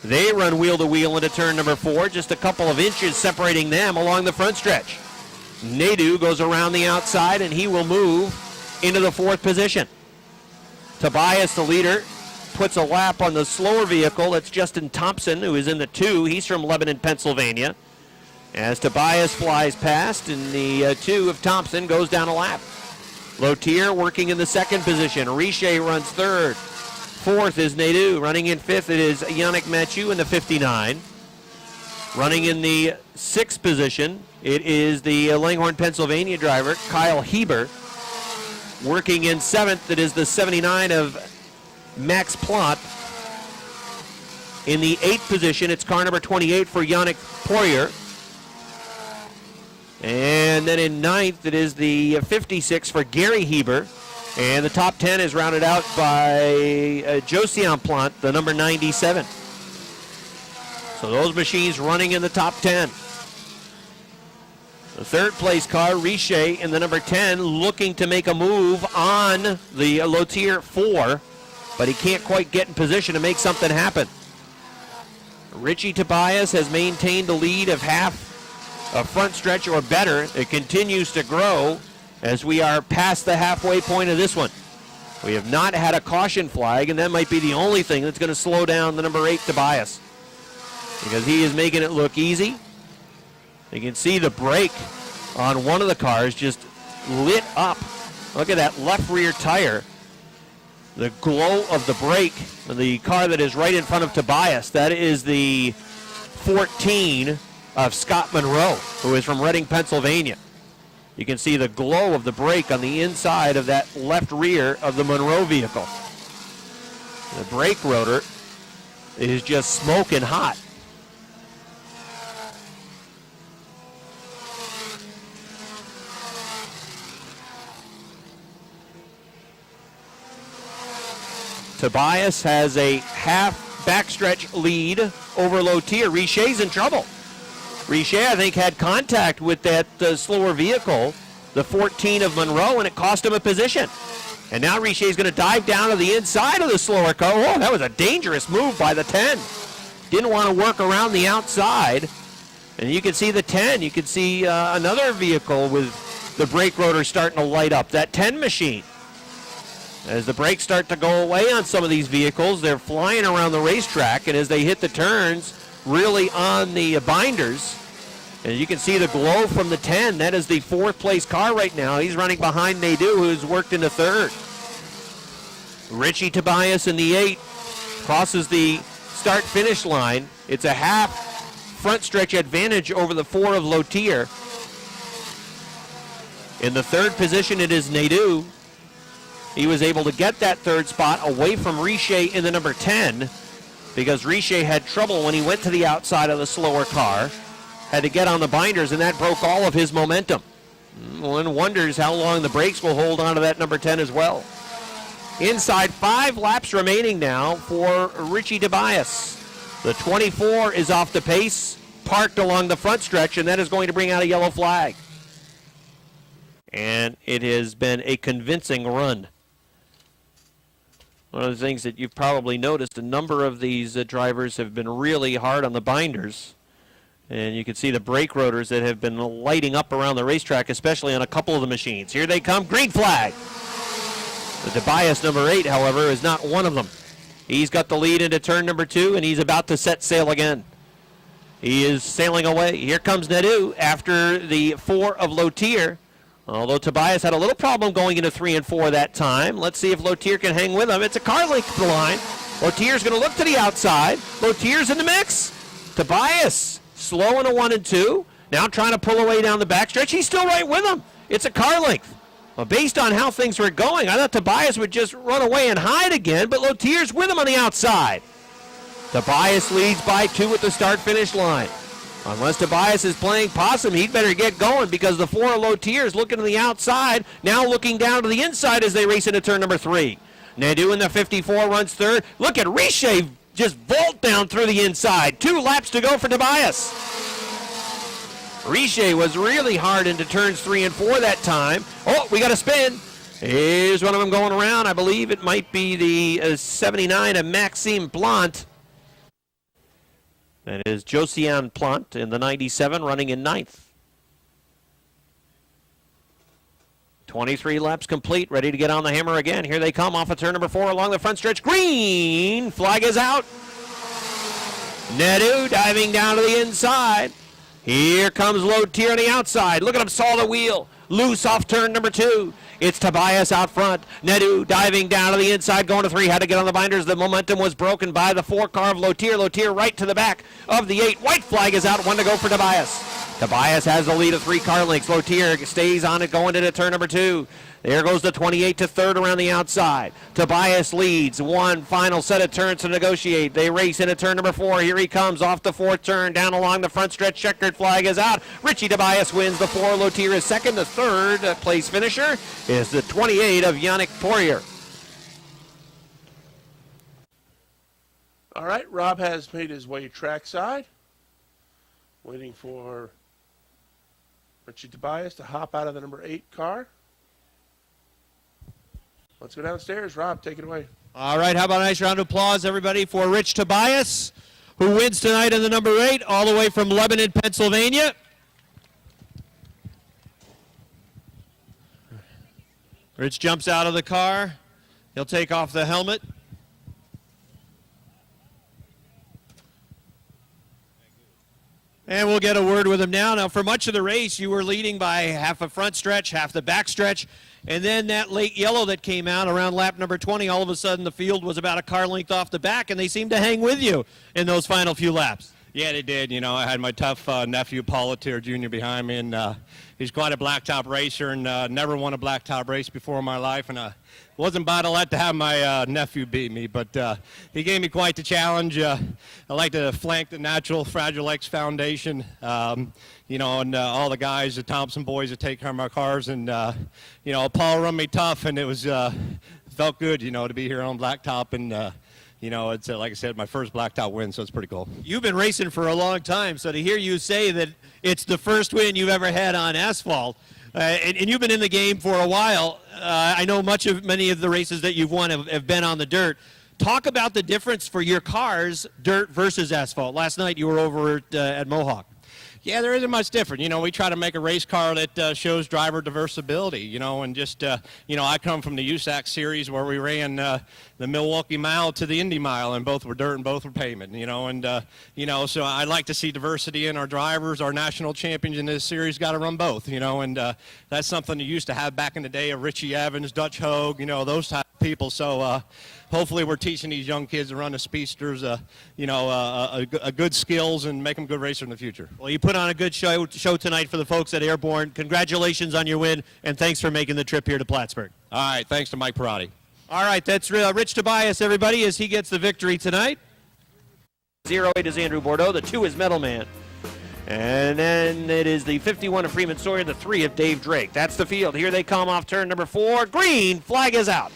They run wheel to wheel into turn number 4, just a couple of inches separating them along the front stretch. Nadeau goes around the outside and he will move into the 4th position. Tobias, the leader, puts a lap on the slower vehicle. That's Justin Thompson, who is in the 2. He's from Lebanon, Pennsylvania. As Tobias flies past, and the 2 of Thompson goes down a lap. Lotier working in the 2nd position. Richer runs 3rd. 4th is Nadeau. Running in 5th, it is Yannick Mathieu in the 59. Running in the 6th position, it is the Langhorne, Pennsylvania driver, Kyle Heber. Working in 7th, it is the 79 of Max Plott. In the 8th position, it's car number 28 for Yannick Poirier. And then in 9th, it is the 56 for Gary Heber. And the top 10 is rounded out by Josian Plott, the number 97. So those machines running in the top 10. The 3rd place car, Richer, in the number 10, looking to make a move on the Lotier 4, but he can't quite get in position to make something happen. Richie Tobias has maintained the lead of half a front stretch or better. It continues to grow as we are past the halfway point of this one. We have not had a caution flag, and that might be the only thing that's going to slow down the number 8 Tobias, because he is making it look easy. You can see the brake on one of the cars just lit up. Look at that left rear tire. The glow of the brake, the car that is right in front of Tobias, that is the 14 of Scott Monroe, who is from Reading, Pennsylvania. You can see the glow of the brake on the inside of that left rear of the Monroe vehicle. The brake rotor is just smoking hot. Tobias has a half backstretch lead over Lotier. Richer's in trouble. Richer, I think, had contact with that slower vehicle, the 14 of Monroe, and it cost him a position. And now Richer's going to dive down to the inside of the slower car. Oh, that was a dangerous move by the 10. Didn't want to work around the outside. And you can see the 10. You can see another vehicle with the brake rotor starting to light up, that 10 machine. As the brakes start to go away on some of these vehicles, they're flying around the racetrack, and as they hit the turns, really on the binders, and you can see the glow from the 10. That is the 4th place car right now. He's running behind Nadeau, who's worked into 3rd. Richie Tobias in the 8 crosses the start-finish line. It's a half front stretch advantage over the 4 of Lotier. In the 3rd position, it is Nadeau. He was able to get that 3rd spot away from Richer in the number 10, because Richer had trouble when he went to the outside of the slower car, had to get on the binders, and that broke all of his momentum. One wonders how long the brakes will hold on to that number 10 as well. Inside 5 laps remaining now for Richie Tobias. The 24 is off the pace, parked along the front stretch, and that is going to bring out a yellow flag. And it has been a convincing run. One of the things that you've probably noticed, a number of these drivers have been really hard on the binders. And you can see the brake rotors that have been lighting up around the racetrack, especially on a couple of the machines. Here they come, green flag. The Tobias number 8, however, is not one of them. He's got the lead into turn number 2, and he's about to set sail again. He is sailing away. Here comes Nadeau after the 4 of Lotier. Although Tobias had a little problem going into 3 and 4 that time. Let's see if Lotier can hang with him. It's a car length line. Lotier's going to look to the outside. Lotier's in the mix. Tobias slow in a 1 and 2. Now trying to pull away down the backstretch. He's still right with him. It's a car length. Well, based on how things were going, I thought Tobias would just run away and hide again, but Lotier's with him on the outside. Tobias leads by 2 at the start-finish line. Unless Tobias is playing possum, he'd better get going, because the 4 Lotier is looking to the outside, now looking down to the inside as they race into turn number 3. Nadeau in the 54 runs 3rd. Look at Richer just vault down through the inside. 2 laps to go for Tobias. Riche was really hard into turns 3 and 4 that time. Oh, we got a spin. Here's one of them going around. I believe it might be the 79 of Maxime Plant. That is Josiane Plant in the 97 running in 9th. 23 laps complete, ready to get on the hammer again. Here they come off of turn number 4 along the front stretch. Green flag is out. Nedu diving down to the inside. Here comes Lotier on the outside. Look at him saw the wheel. Loose off turn number 2. It's Tobias out front. Nedu diving down to the inside, going to 3. Had to get on the binders. The momentum was broken by the 4 car of Lotier. Lotier right to the back of the 8. White flag is out. 1 to go for Tobias. Tobias has the lead of 3 car lengths. Lotier stays on it going into turn number 2. There goes the 28 to 3rd around the outside. Tobias leads. 1 final set of turns to negotiate. They race into turn number 4. Here he comes off the 4th turn down along the front stretch. Checkered flag is out. Richie Tobias wins the 4. Lotier is second. The 3rd place finisher is the 28 of Yannick Poirier. All right, Rob has made his way trackside. Waiting for Richie Tobias to hop out of the number 8 car. Let's go downstairs. Rob, take it away. All right, how about a nice round of applause, everybody, for Rich Tobias, who wins tonight in the number 8, all the way from Lebanon, Pennsylvania. Rich jumps out of the car. He'll take off the helmet. And we'll get a word with him now. Now, for much of the race, you were leading by half a front stretch, half the back stretch. And then that late yellow that came out around lap number 20, all of a sudden the field was about a car length off the back, and they seemed to hang with you in those final few laps. Yeah, they did. You know, I had my tough nephew, Paul Latier Jr., behind me, and he's quite a blacktop racer and never won a blacktop race before in my life. And wasn't about to let to have my nephew beat me, but he gave me quite the challenge. I like to flank the Natural Fragile X Foundation, you know, and all the guys, the Thompson boys that take care of my cars. And, you know, Paul run me tough, and it was felt good, you know, to be here on blacktop. And, you know, it's like I said, my first blacktop win, so it's pretty cool. You've been racing for a long time, so to hear you say that it's the first win you've ever had on asphalt, and you've been in the game for a while. I know many of the races that you've won have been on the dirt. Talk about the difference for your cars, dirt versus asphalt. Last night you were over at Mohawk. Yeah, there isn't much different. You know, we try to make a race car that shows driver diversibility, you know, and just, you know, I come from the USAC series where we ran the Milwaukee Mile to the Indy Mile, and both were dirt and both were pavement, you know, and, you know, so I like to see diversity in our drivers. Our national champions in this series got to run both, you know, and that's something you used to have back in the day of Richie Evans, Dutch Hogue, you know, those type of people. So hopefully we're teaching these young kids to run the speedsters, you know, a good skills and make them good racers in the future. Well, you put on a good show tonight for the folks at Airborne. Congratulations on your win, and thanks for making the trip here to Plattsburgh. All right, thanks to Mike Perotti. All right, that's Rich Tobias, everybody, as he gets the victory tonight. 08 is Andrew Bordeaux, the 2 is Metal Man. And then it is the 51 of Freeman Sawyer, the 3 of Dave Drake. That's the field. Here they come off turn number 4. Green flag is out.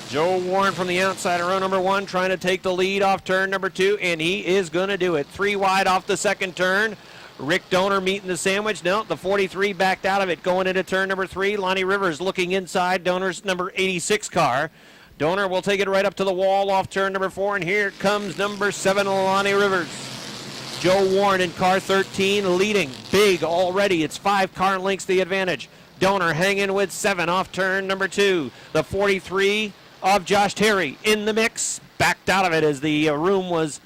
Joe Warren from the outside of row number 1 trying to take the lead off turn number 2, and he is going to do it. 3 wide off the second turn. Rick Donor meeting the sandwich. No, the 43 backed out of it going into turn number 3. Lonnie Rivers looking inside Donor's number 86 car. Donor will take it right up to the wall off turn number 4, and here comes number 7, Lonnie Rivers. Joe Warren in car 13 leading big already. It's 5 car lengths the advantage. Donor hanging with 7 off turn number 2. The 43 of Josh Terry in the mix, backed out of it as the room was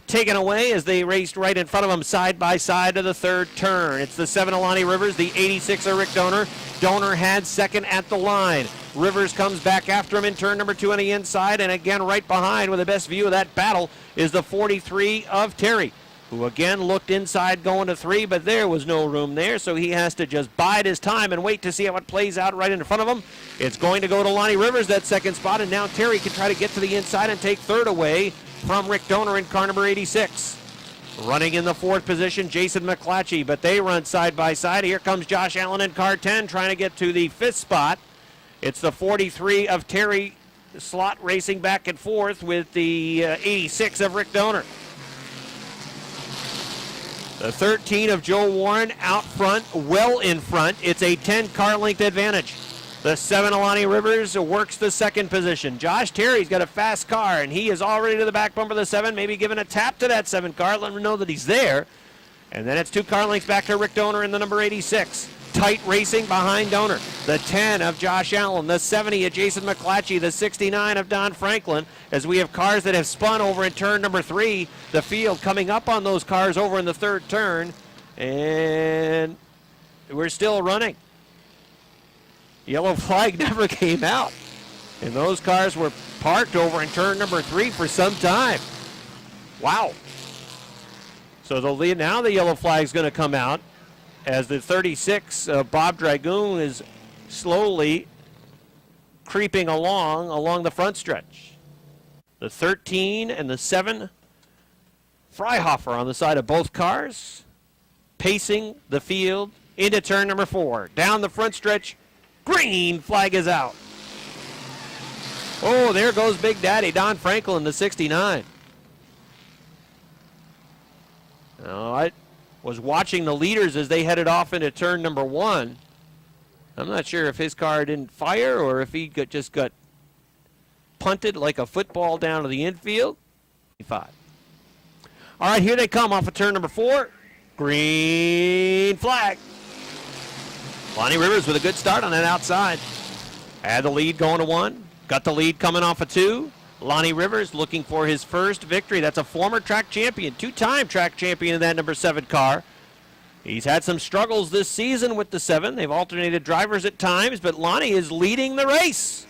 taken away as they raced right in front of him side by side to the 3rd turn. It's the 7 of Lonnie Rivers, the 86 of Rick Donor. Donor had second at the line. Rivers comes back after him in turn number 2 on the inside, and again right behind with the best view of that battle is the 43 of Terry, who again looked inside going to 3, but there was no room there, so he has to just bide his time and wait to see how it plays out right in front of him. It's going to go to Lonnie Rivers, that second spot, and now Terry can try to get to the inside and take 3rd away from Rick Donor in car number 86. Running in the 4th position, Jason McClatchy, but they run side by side. Here comes Josh Allen in car 10 trying to get to the 5th spot. It's the 43 of Terry Slot racing back and forth with the 86 of Rick Donor. The 13 of Joe Warren out front, well in front. It's a 10-car length advantage. The 7 Alani Rivers works the second position. Josh Terry's got a fast car, and he is already to the back bumper of the 7, maybe giving a tap to that 7 car, letting him know that he's there. And then it's 2 car lengths back to Rick Donor in the number 86. Tight racing behind Donor. The 10 of Josh Allen, the 70 of Jason McClatchy, the 69 of Don Franklin, as we have cars that have spun over in turn number 3. The field coming up on those cars over in the third turn, and we're still running. Yellow flag never came out, and those cars were parked over in turn number 3 for some time. Wow. So the lead, now the yellow flag is going to come out as the 36 Bob Dragoon is slowly creeping along the front stretch. The 13 and the 7 Freihofer on the side of both cars, pacing the field into turn number 4. Down the front stretch, green flag is out. Oh, there goes Big Daddy Don Franklin, the 69. Now, I was watching the leaders as they headed off into turn number 1. I'm not sure if his car didn't fire or if he just got punted like a football down to the infield. 5. All right, here they come off of turn number 4. Green flag. Lonnie Rivers with a good start on that outside. Had the lead going to 1. Got the lead coming off of 2. Lonnie Rivers looking for his first victory. That's a former track champion, 2-time track champion in that number 7 car. He's had some struggles this season with the 7. They've alternated drivers at times, but Lonnie is leading the race.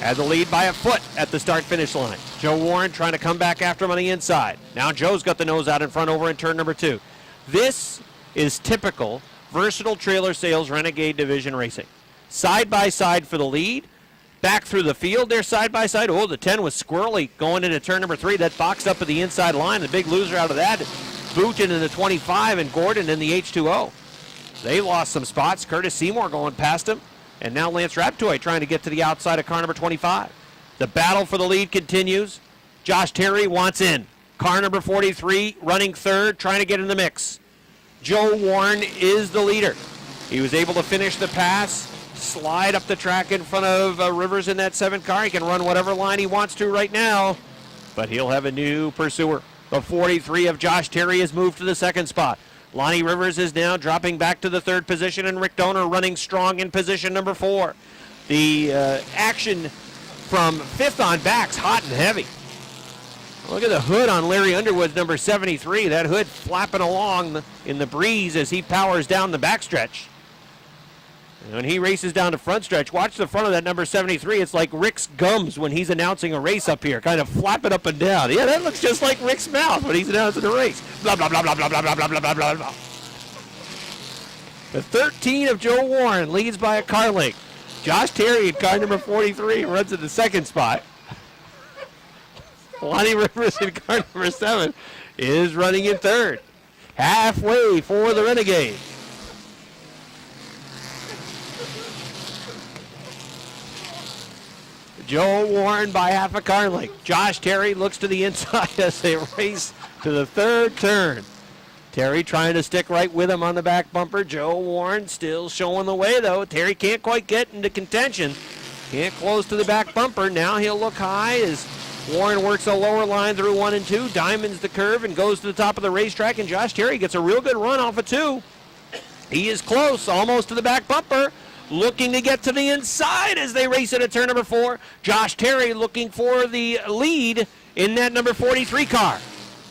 Had the lead by a foot at the start-finish line. Joe Warren trying to come back after him on the inside. Now Joe's got the nose out in front over in turn number 2. This is typical Versatile Trailer Sales Renegade Division racing. Side by side for the lead. Back through the field there side by side. Oh, the 10 was squirrely going into turn number 3. That boxed up at the inside line. The big loser out of that, Booten in the 25 and Gordon in the H2O. They lost some spots. Curtis Seymour going past him. And now Lance Raptoy trying to get to the outside of car number 25. The battle for the lead continues. Josh Terry wants in. Car number 43 running third, trying to get in the mix. Joe Warren is the leader. He was able to finish the pass, slide up the track in front of Rivers in that 7 car. He can run whatever line he wants to right now, but he'll have a new pursuer. The 43 of Josh Terry has moved to the 2nd spot. Lonnie Rivers is now dropping back to the 3rd position, and Rick Donor running strong in position number 4. The action from 5th on back's hot and heavy. Look at the hood on Larry Underwood's number 73. That hood flapping along in the breeze as he powers down the backstretch. And when he races down the front stretch, watch the front of that number 73. It's like Rick's gums when he's announcing a race up here, kind of flapping up and down. Yeah, that looks just like Rick's mouth when he's announcing a race. Blah, blah, blah, blah, blah, blah, blah, blah, blah, blah, blah. The 13 of Joe Warren leads by a car length. Josh Terry in car number 43 runs in the 2nd spot. Lonnie Rivers in car number 7 is running in 3rd. Halfway for the Renegade. Joe Warren by half a car length. Josh Terry looks to the inside as they race to the 3rd turn. Terry trying to stick right with him on the back bumper. Joe Warren still showing the way, though. Terry can't quite get into contention. Can't close to the back bumper. Now he'll look high as Warren works a lower line through 1 and 2. Diamonds the curve and goes to the top of the racetrack, and Josh Terry gets a real good run off of 2. He is close, almost to the back bumper. Looking to get to the inside as they race it at turn number 4. Josh Terry looking for the lead in that number 43 car.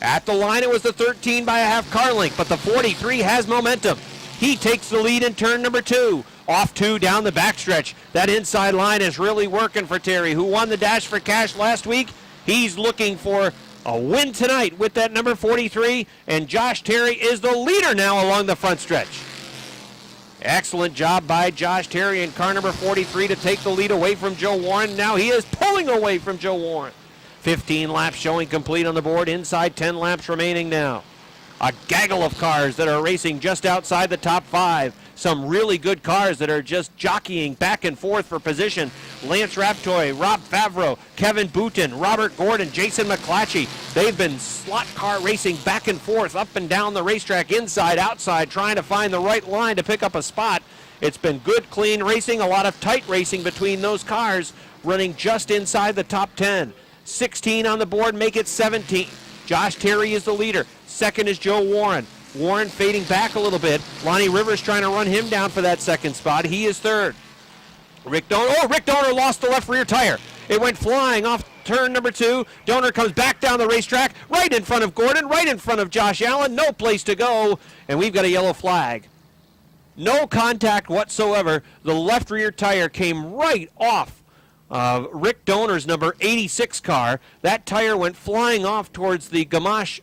At the line, it was the 13 by a half car length, but the 43 has momentum. He takes the lead in turn number 2. Off 2 down the backstretch. That inside line is really working for Terry, who won the Dash for Cash last week. He's looking for a win tonight with that number 43, and Josh Terry is the leader now along the front stretch. Excellent job by Josh Terry in car number 43 to take the lead away from Joe Warren. Now he is pulling away from Joe Warren. 15 laps showing complete on the board. Inside 10 laps remaining now. A gaggle of cars that are racing just outside the top 5. Some really good cars that are just jockeying back and forth for position. Lance Raptoy, Rob Favreau, Kevin Boutin, Robert Gordon, Jason McClatchy. They've been slot car racing back and forth, up and down the racetrack, inside, outside, trying to find the right line to pick up a spot. It's been good, clean racing, a lot of tight racing between those cars, running just inside the top 10. 16 on the board, make it 17. Josh Terry is the leader. Second is Joe Warren. Warren fading back a little bit. Lonnie Rivers trying to run him down for that second spot. He is third. Rick Donor lost the left rear tire. It went flying off turn number 2. Donor comes back down the racetrack, right in front of Gordon, right in front of Josh Allen. No place to go, and we've got a yellow flag. No contact whatsoever. The left rear tire came right off Rick Donor's number 86 car. That tire went flying off towards the Gamache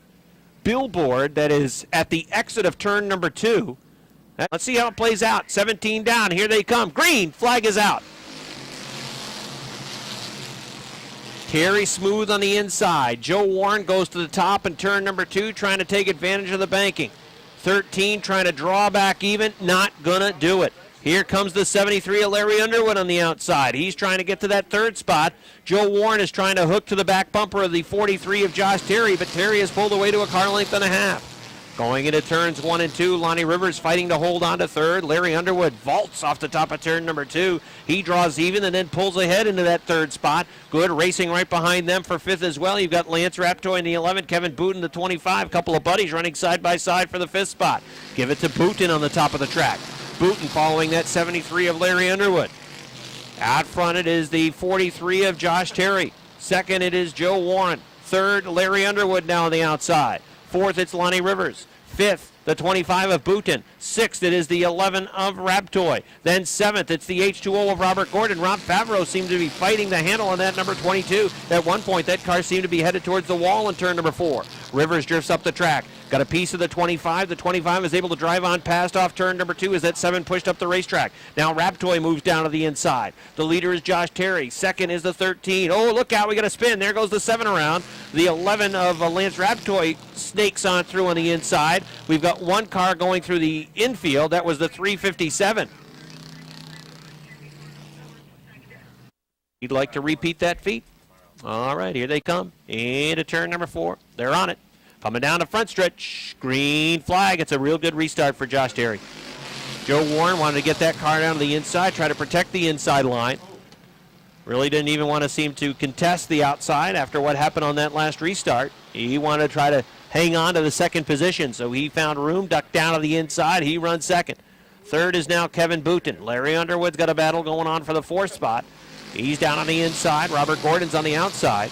billboard that is at the exit of turn number 2. Let's see how it plays out. 17 down. Here they come. Green flag is out. Terry smooth on the inside. Joe Warren goes to the top in turn number 2, trying to take advantage of the banking. 13 trying to draw back even. Not gonna do it. Here comes the 73 of Larry Underwood on the outside. He's trying to get to that third spot. Joe Warren is trying to hook to the back bumper of the 43 of Josh Terry, but Terry has pulled away to a car length and a half. Going into turns 1 and 2, Lonnie Rivers fighting to hold on to third. Larry Underwood vaults off the top of turn number 2. He draws even and then pulls ahead into that third spot. Good racing right behind them for fifth as well. You've got Lance Raptoy in the 11, Kevin Boutin the 25. Couple of buddies running side by side for the fifth spot. Give it to Boutin on the top of the track. Boutin following that 73 of Larry Underwood. Out front it is the 43 of Josh Terry. Second it is Joe Warren. Third, Larry Underwood now on the outside. Fourth, it's Lonnie Rivers. Fifth, the 25 of Boutin. Sixth, it is the 11 of Raptoy. Then seventh, it's the H2O of Robert Gordon. Rob Favreau seemed to be fighting the handle on that number 22. At one point, that car seemed to be headed towards the wall in turn number 4. Rivers drifts up the track. Got a piece of the 25. The 25 is able to drive on past off turn number 2 as that 7 pushed up the racetrack. Now Raptoy moves down to the inside. The leader is Josh Terry. Second is the 13. Oh, look out. We got a spin. There goes the 7 around. The 11 of Lance Raptoy snakes on through on the inside. We've got one car going through the infield. That was the 357. You'd like to repeat that feat? All right, here they come. Into turn number 4. They're on it. Coming down the front stretch, green flag. It's a real good restart for Josh Terry. Joe Warren wanted to get that car down to the inside, try to protect the inside line. Really didn't even want to seem to contest the outside after what happened on that last restart. He wanted to try to hang on to the second position, so he found room, ducked down to the inside. He runs second. Third is now Kevin Boutin. Larry Underwood's got a battle going on for the 4th spot. He's down on the inside. Robert Gordon's on the outside.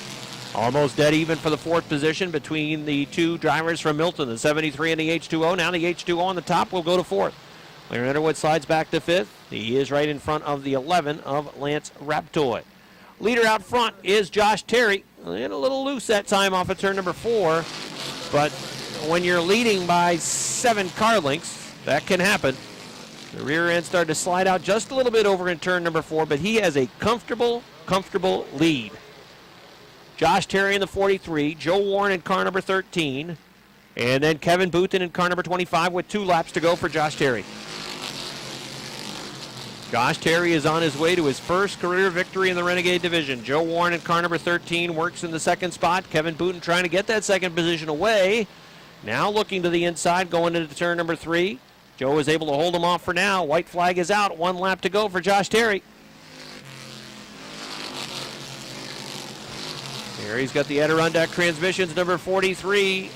Almost dead even for the 4th position between the two drivers from Milton, the 73 and the H2O. Now the H2O on the top will go to 4th. Larry Underwood slides back to 5th. He is right in front of the 11 of Lance Raptoy. Leader out front is Josh Terry. A little loose that time off of turn number 4, but when you're leading by 7 car lengths, that can happen. The rear end started to slide out just a little bit over in turn number 4, but he has a comfortable lead. Josh Terry in the 43, Joe Warren in car number 13, and then Kevin Boutin in car number 25 with 2 laps to go for Josh Terry. Josh Terry is on his way to his first career victory in the Renegade Division. Joe Warren in car number 13 works in the 2nd spot. Kevin Boutin trying to get that 2nd position away. Now looking to the inside, going into turn number 3. Joe is able to hold him off for now. White flag is out. 1 lap to go for Josh Terry. Here he's got the Adirondack Transmissions, number 43,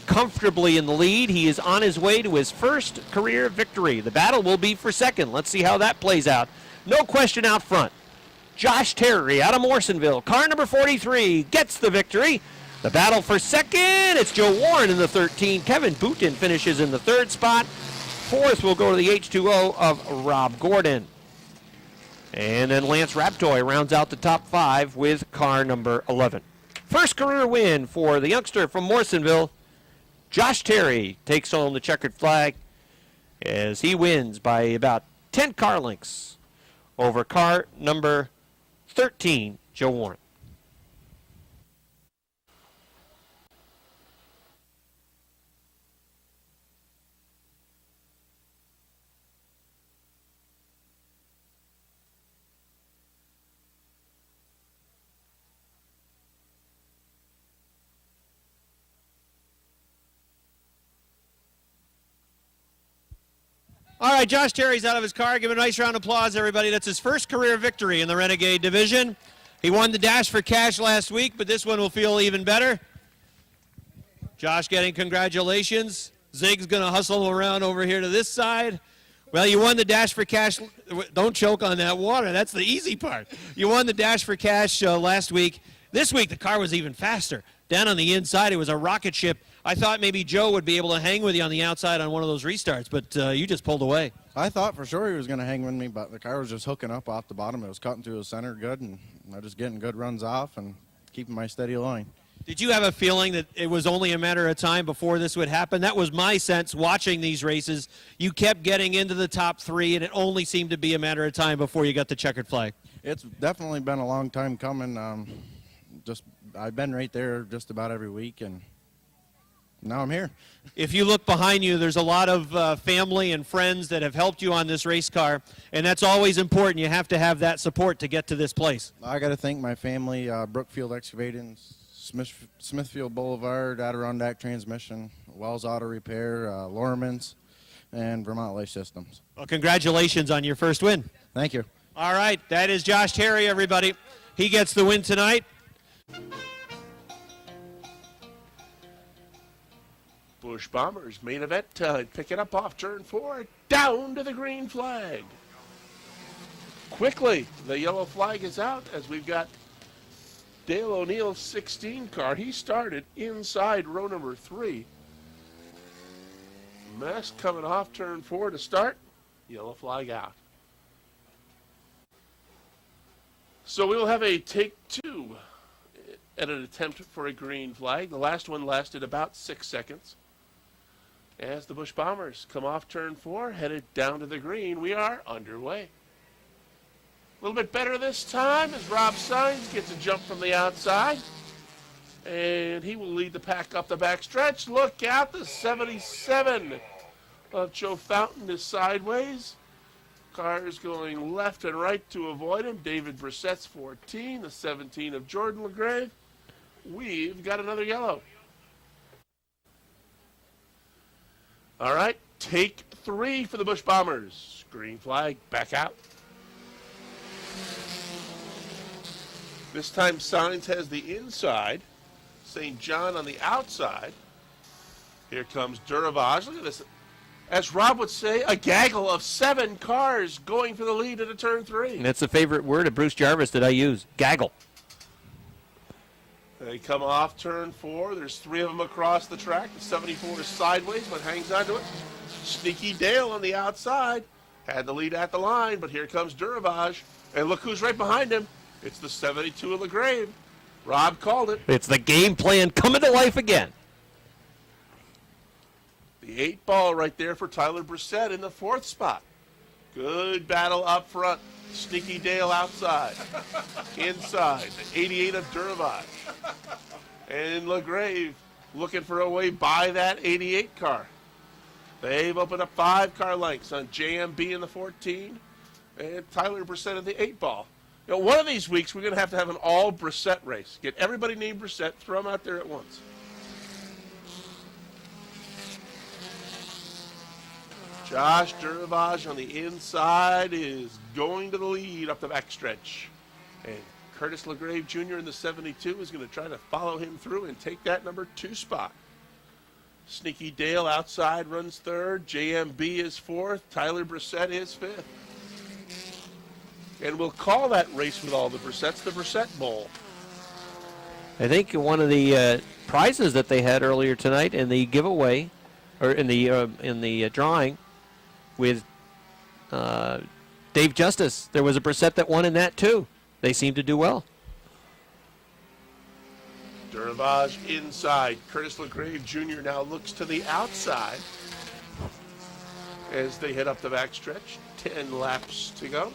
comfortably in the lead. He is on his way to his first career victory. The battle will be for 2nd. Let's see how that plays out. No question out front. Josh Terry out of Morrisonville, car number 43, gets the victory. The battle for 2nd, it's Joe Warren in the 13. Kevin Boutin finishes in the 3rd spot. 4th will go to the H2O of Rob Gordon. And then Lance Raptoy rounds out the top 5 with car number 11. First career win for the youngster from Morrisonville. Josh Terry takes home the checkered flag as he wins by about 10 car lengths over car number 13, Joe Warren. All right, Josh Terry's out of his car. Give him a nice round of applause, everybody. That's his first career victory in the Renegade division. He won the Dash for Cash last week, but this one will feel even better. Josh getting congratulations. Zig's going to hustle around over here to this side. Well, you won the Dash for Cash. Don't choke on that water. That's the easy part. You won the Dash for Cash last week. This week, the car was even faster. Down on the inside, it was a rocket ship. I thought maybe Joe would be able to hang with you on the outside on one of those restarts, but you just pulled away. I thought for sure he was going to hang with me, but the car was just hooking up off the bottom. It was cutting through the center good, and I was just getting good runs off and keeping my steady line. Did you have a feeling that it was only a matter of time before this would happen? That was my sense watching these races. You kept getting into the top three, and it only seemed to be a matter of time before you got the checkered flag. It's definitely been a long time coming. I've been right there just about every week, and now I'm here. If you look behind you, there's a lot of family and friends that have helped you on this race car, and that's always important. You have to have that support to get to this place. I got to thank my family, Brookfield Excavating, Smithfield Boulevard, Adirondack Transmission, Wells Auto Repair, Lorman's, and Vermont Life Systems. Well, congratulations on your first win. Thank you. All right, that is Josh Terry, everybody. He gets the win tonight. Bush Bombers main event, pick it up off turn 4, down to the green flag. Quickly, the yellow flag is out as we've got Dale O'Neill's 16 car. He started inside row number 3. Mess coming off turn 4 to start. Yellow flag out. So we will have a take 2 at an attempt for a green flag. The last one lasted about 6 seconds. As the Bush Bombers come off turn 4, headed down to the green, we are underway. A little bit better this time as Rob Sainz gets a jump from the outside. And he will lead the pack up the backstretch. Look out, the 77 of Joe Fountain is sideways. Cars going left and right to avoid him. David Brissett's 14, the 17 of Jordan LeGrave. We've got another yellow. All right, take 3 for the Bush Bombers. Green flag, back out. This time Sainz has the inside. St. John on the outside. Here comes Duravage. Look at this. As Rob would say, a gaggle of 7 cars going for the lead at a turn 3. And that's a favorite word of Bruce Jarvis that I use, gaggle. They come off turn 4. There's 3 of them across the track. The 74 is sideways, but hangs onto it. Sneaky Dale on the outside. Had the lead at the line, but here comes Duravage. And look who's right behind him. It's the 72 of LeGrave. Rob called it. It's the game plan coming to life again. The 8 ball right there for Tyler Brissett in the 4th spot. Good battle up front. Sneaky Dale outside. Inside, the 88 of Duravage. And LeGrave looking for a way by that 88 car. They've opened up 5 car lengths on JMB in the 14 and Tyler Brissett in the 8 ball. You know, one of these weeks we're going to have an all Brissett race. Get everybody named Brissett, throw them out there at once. Josh Duravage on the inside is going to the lead up the backstretch. And Curtis LeGrave Jr. in the 72 is going to try to follow him through and take that number 2 spot. Sneaky Dale outside runs 3rd. JMB is 4th. Tyler Brissett is 5th. And we'll call that race with all the Brissetts the Brissett Bowl. I think one of the prizes that they had earlier tonight in the giveaway, or in the drawing, with Dave Justice, there was a Brissett that won in that too. They seem to do well. Duravage inside. Curtis LeGrave Jr. now looks to the outside as they head up the backstretch. 10 laps to go.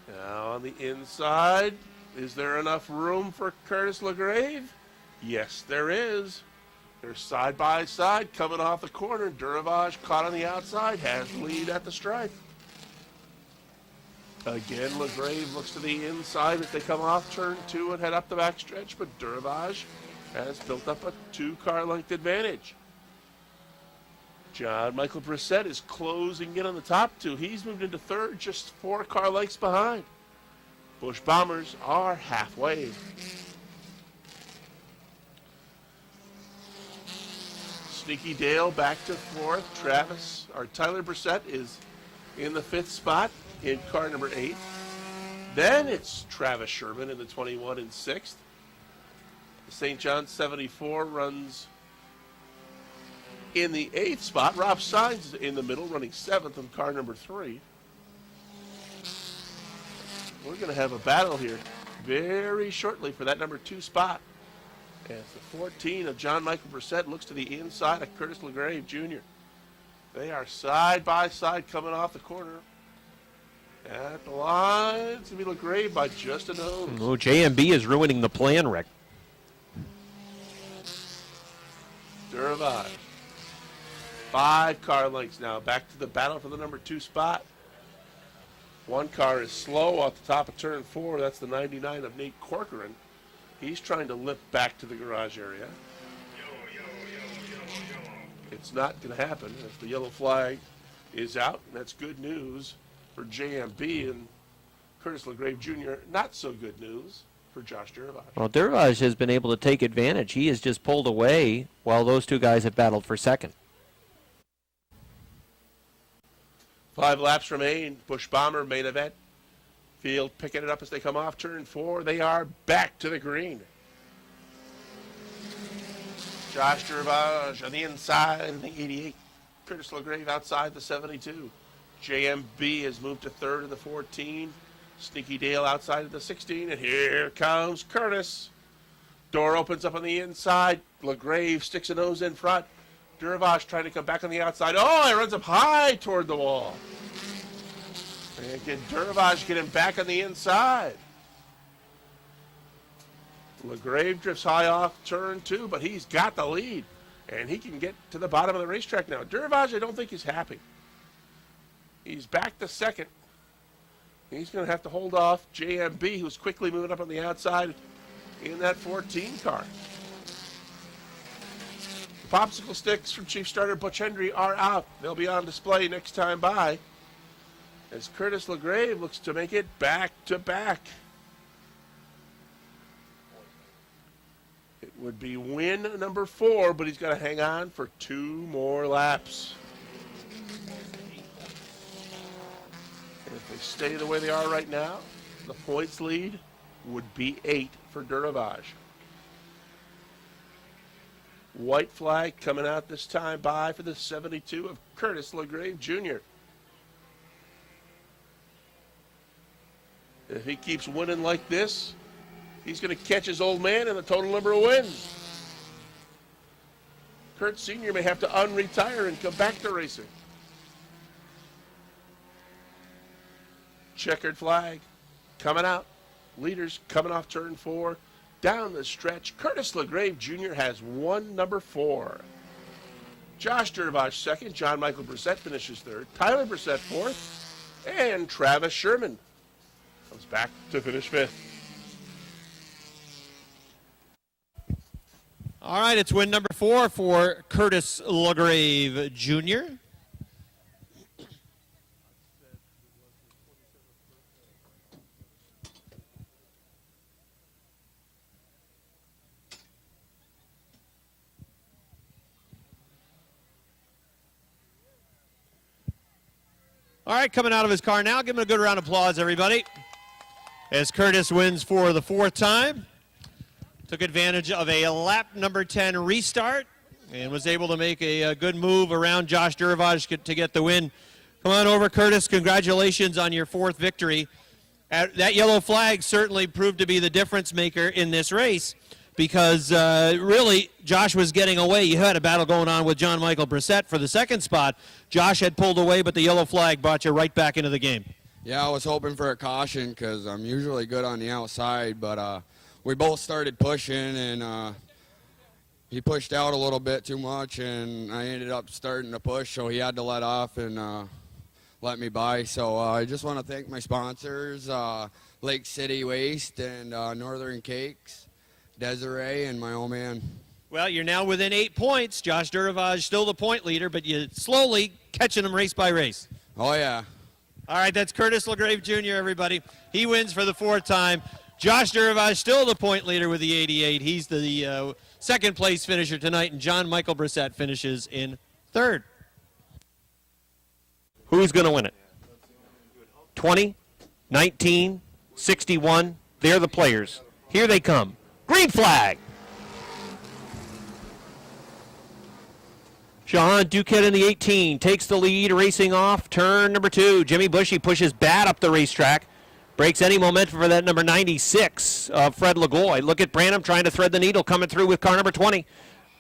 Now on the inside, is there enough room for Curtis LeGrave? Yes, there is. They're side by side coming off the corner. Duravage caught on the outside, has lead at the stripe. Again, LeGrave looks to the inside as they come off turn 2 and head up the backstretch, but Duravage has built up a 2 car length advantage. John Michael Brissett is closing in on the top two. He's moved into third, just 4 car lengths behind. Busch Bombers are halfway. Sneaky Dale back to fourth. Tyler Brissett is in the 5th spot in car number 8. Then it's Travis Sherman in the 21 and 6th. The St. John 74 runs in the 8th spot. Rob Sainz is in the middle, running 7th in car number 3. We're going to have a battle here very shortly for that number 2 spot. As the 14 of John Michael Brissett looks to the inside of Curtis LeGrave Jr. They are side by side coming off the corner. At the line, it's going to be LeGrave by just a nose. Oh, JMB is ruining the plan, Rick. Duravage. 5 car lengths now. Back to the battle for the number 2 spot. One car is slow off the top of turn 4. That's the 99 of Nate Corcoran. He's trying to limp back to the garage area. It's not going to happen if the yellow flag is out. And that's good news for JMB and Curtis LeGrave Jr. Not so good news for Josh Duravage. Well, Duravage has been able to take advantage. He has just pulled away while those two guys have battled for second. 5 laps remain. Busch Bomber main event. Field picking it up as they come off turn 4. They are back to the green. Josh Duravage on the inside in the 88. Curtis LeGrave outside the 72. JMB has moved to third in the 14. Sneaky Dale outside of the 16. And here comes Curtis. Door opens up on the inside. LeGrave sticks a nose in front. Duravage trying to come back on the outside. Oh, he runs up high toward the wall. And can Duravage get him back on the inside? LeGrave drifts high off turn 2, but he's got the lead. And he can get to the bottom of the racetrack now. Duravage, I don't think he's happy. He's back to second. He's going to have to hold off JMB, who's quickly moving up on the outside in that 14 car. The popsicle sticks from Chief Starter Butch Hendry are out. They'll be on display next time by, as Curtis LeGrave looks to make it back to back. It would be win number 4, but he's got to hang on for 2 more laps. And if they stay the way they are right now, the points lead would be 8 for Duravage. White flag coming out this time by for the 72 of Curtis LeGrave Jr. If he keeps winning like this, he's going to catch his old man in the total number of wins. Kurt Sr. may have to unretire and come back to racing. Checkered flag coming out. Leaders coming off turn 4. Down the stretch, Curtis LeGrave Jr. has won number 4. Josh Duravage second. John Michael Brissett finishes third. Tyler Brissett fourth. And Travis Sherman comes back to finish 5th. All right, it's win number 4 for Curtis LeGrave Jr. All right, coming out of his car now. Give him a good round of applause, everybody. As Curtis wins for the 4th time. Took advantage of a lap number 10 restart and was able to make a good move around Josh Duravage to get the win. Come on over, Curtis. Congratulations on your 4th victory. That yellow flag certainly proved to be the difference maker in this race because really Josh was getting away. You had a battle going on with John Michael Brissett for the 2nd spot. Josh had pulled away, but the yellow flag brought you right back into the game. Yeah, I was hoping for a caution because I'm usually good on the outside, but we both started pushing, and he pushed out a little bit too much, and I ended up starting to push, so he had to let off and let me by. So I just want to thank my sponsors, Lake City Waste and Northern Cakes, Desiree, and my old man. Well, you're now within 8 points. Josh Duravage still the point leader, but you're slowly catching him race by race. Oh, yeah. All right, that's Curtis LaGrave Jr., everybody. He wins for the 4th time. Josh Duravage still the point leader with the 88. He's the second place finisher tonight, and John Michael Brissett finishes in 3rd. Who's going to win it? 20, 19, 61. They're the players. Here they come. Green flag. Sean Duquette in the 18 takes the lead, racing off turn number 2. Jimmy Bushy pushes bad up the racetrack. Breaks any momentum for that number 96 of Fred Lagoy. Look at Branham trying to thread the needle, coming through with car number 20.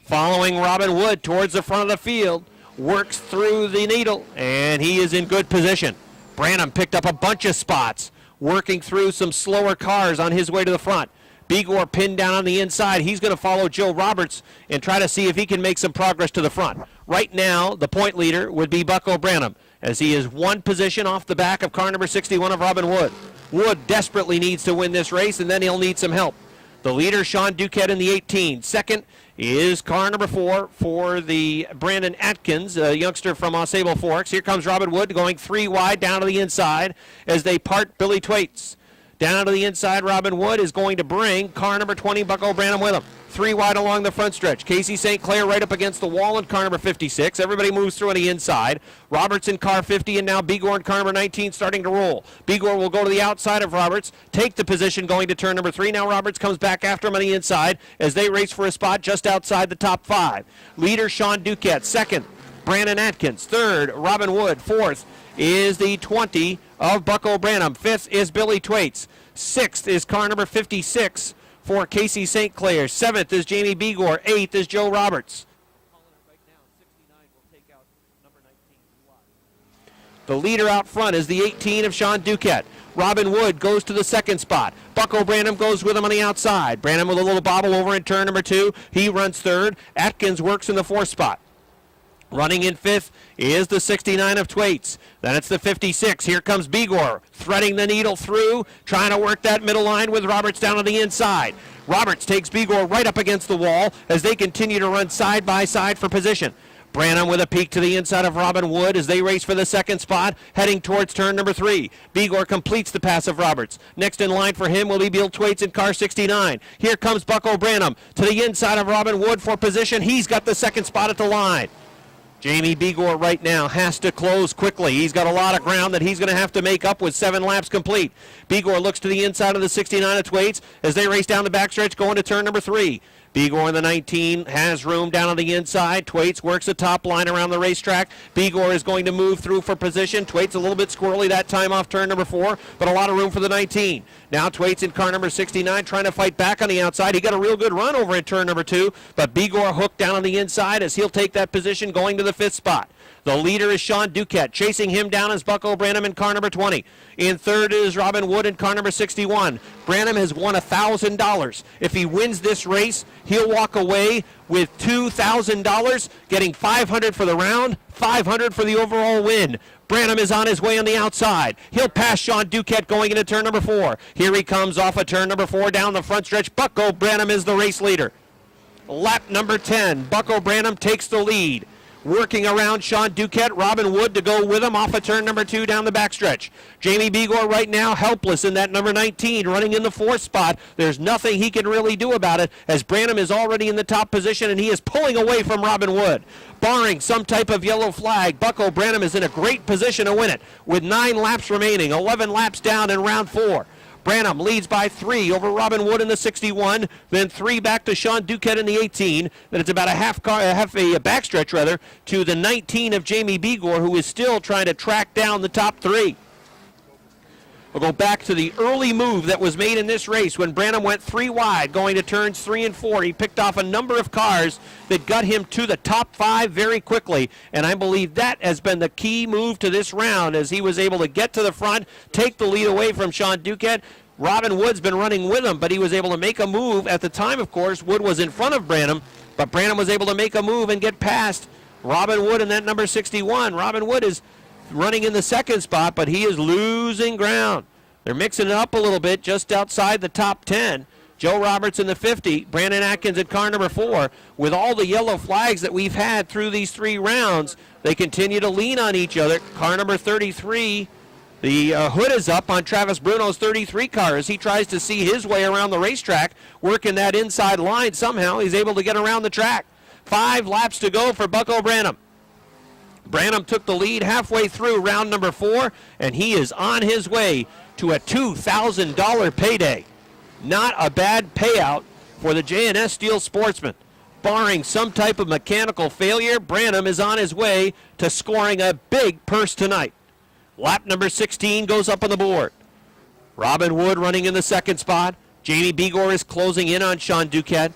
Following Robin Wood towards the front of the field. Works through the needle, and he is in good position. Branham picked up a bunch of spots, working through some slower cars on his way to the front. Bigor pinned down on the inside. He's going to follow Joe Roberts and try to see if he can make some progress to the front. Right now, the point leader would be Bucko Branham, as he is 1 position off the back of car number 61 of Robin Wood. Wood desperately needs to win this race, and then he'll need some help. The leader, Sean Duquette in the 18. Second is car number 4 for the Brandon Atkins, a youngster from Ausable Forks. Here comes Robin Wood going 3 wide down to the inside as they part Billy Twaits. Down to the inside, Robin Wood is going to bring car number 20, Bucko Branham, with him. 3 wide along the front stretch. Casey St. Clair right up against the wall in car number 56. Everybody moves through on the inside. Roberts in car 50, and now Bigor in car number 19 starting to roll. Bigor will go to the outside of Roberts, take the position going to turn number 3. Now Roberts comes back after him on the inside as they race for a spot just outside the top 5. Leader Sean Duquette. Second, Brandon Atkins. Third, Robin Wood. Fourth is the 20 of Bucko Branham. Fifth is Billy Twaits. Sixth is car number 56 for Casey St. Clair. 7th is Jamie Bigor. 8th is Joe Roberts. The leader out front is the 18 of Sean Duquette. Robin Wood goes to the 2nd spot. Bucko Branham goes with him on the outside. Branham with a little bobble over in turn number 2. He runs 3rd. Atkins works in the 4th spot. Running in 5th is the 69 of Twaits. Then it's the 56. Here comes Bigor, threading the needle through, trying to work that middle line with Roberts down on the inside. Roberts takes Bigor right up against the wall as they continue to run side by side for position. Branham with a peek to the inside of Robin Wood as they race for the 2nd spot, heading towards turn number 3. Bigor completes the pass of Roberts. Next in line for him will be Bill Twaits in car 69. Here comes Bucko Branham to the inside of Robin Wood for position. He's got the 2nd spot at the line. Jamie Bigor right now has to close quickly. He's got a lot of ground that he's going to have to make up with 7 laps complete. Bigor looks to the inside of the 69 of Twaits as they race down the backstretch going to turn number 3. Bigor in the 19 has room down on the inside. Twaits works the top line around the racetrack. Bigor is going to move through for position. Twaits a little bit squirrely that time off turn number 4, but a lot of room for the 19. Now Twaits in car number 69 trying to fight back on the outside. He got a real good run over in turn number 2, but Bigor hooked down on the inside as he'll take that position going to the 5th spot. The leader is Sean Duquette. Chasing him down is Bucko Branham in car number 20. In 3rd is Robin Wood in car number 61. Branham has won $1,000. If he wins this race, he'll walk away with $2,000, getting $500 for the round, $500 for the overall win. Branham is on his way on the outside. He'll pass Sean Duquette going into turn number 4. Here he comes off of turn number 4 down the front stretch. Bucko Branham is the race leader. Lap number 10. Bucko Branham takes the lead. Working around Sean Duquette, Robin Wood to go with him off of turn number 2 down the backstretch. Jamie Bigor right now helpless in that number 19, running in the 4th spot. There's nothing he can really do about it as Branham is already in the top position and he is pulling away from Robin Wood. Barring some type of yellow flag, Bucko Branham is in a great position to win it with 9 laps remaining, 11 laps down in round 4. Branham leads by 3 over Robin Wood in the 61, then 3 back to Sean Duquette in the 18. Then it's about a backstretch rather to the 19 of Jamie Bigor, who is still trying to track down the top 3. We'll go back to the early move that was made in this race when Branham went 3 wide going to turns 3 and 4. He picked off a number of cars that got him to the top 5 very quickly, and I believe that has been the key move to this round as he was able to get to the front, take the lead away from Sean Duquette. Robin Wood's been running with him, but he was able to make a move. At the time, of course, Wood was in front of Branham, but Branham was able to make a move and get past Robin Wood in that number 61. Robin Wood is running in the 2nd spot, but he is losing ground. They're mixing it up a little bit just outside the top 10. Joe Roberts in the 50, Brandon Atkins at car number 4. With all the yellow flags that we've had through these 3 rounds, they continue to lean on each other. Car number 33, the hood is up on Travis Bruno's 33 car as he tries to see his way around the racetrack, working that inside line. Somehow he's able to get around the track. 5 laps to go for Bucko Branham. Branham took the lead halfway through round number 4, and he is on his way to a $2,000 payday. Not a bad payout for the J&S Steel Sportsman. Barring some type of mechanical failure, Branham is on his way to scoring a big purse tonight. Lap number 16 goes up on the board. Robin Wood running in the 2nd spot. Jamie Begor is closing in on Sean Duquette.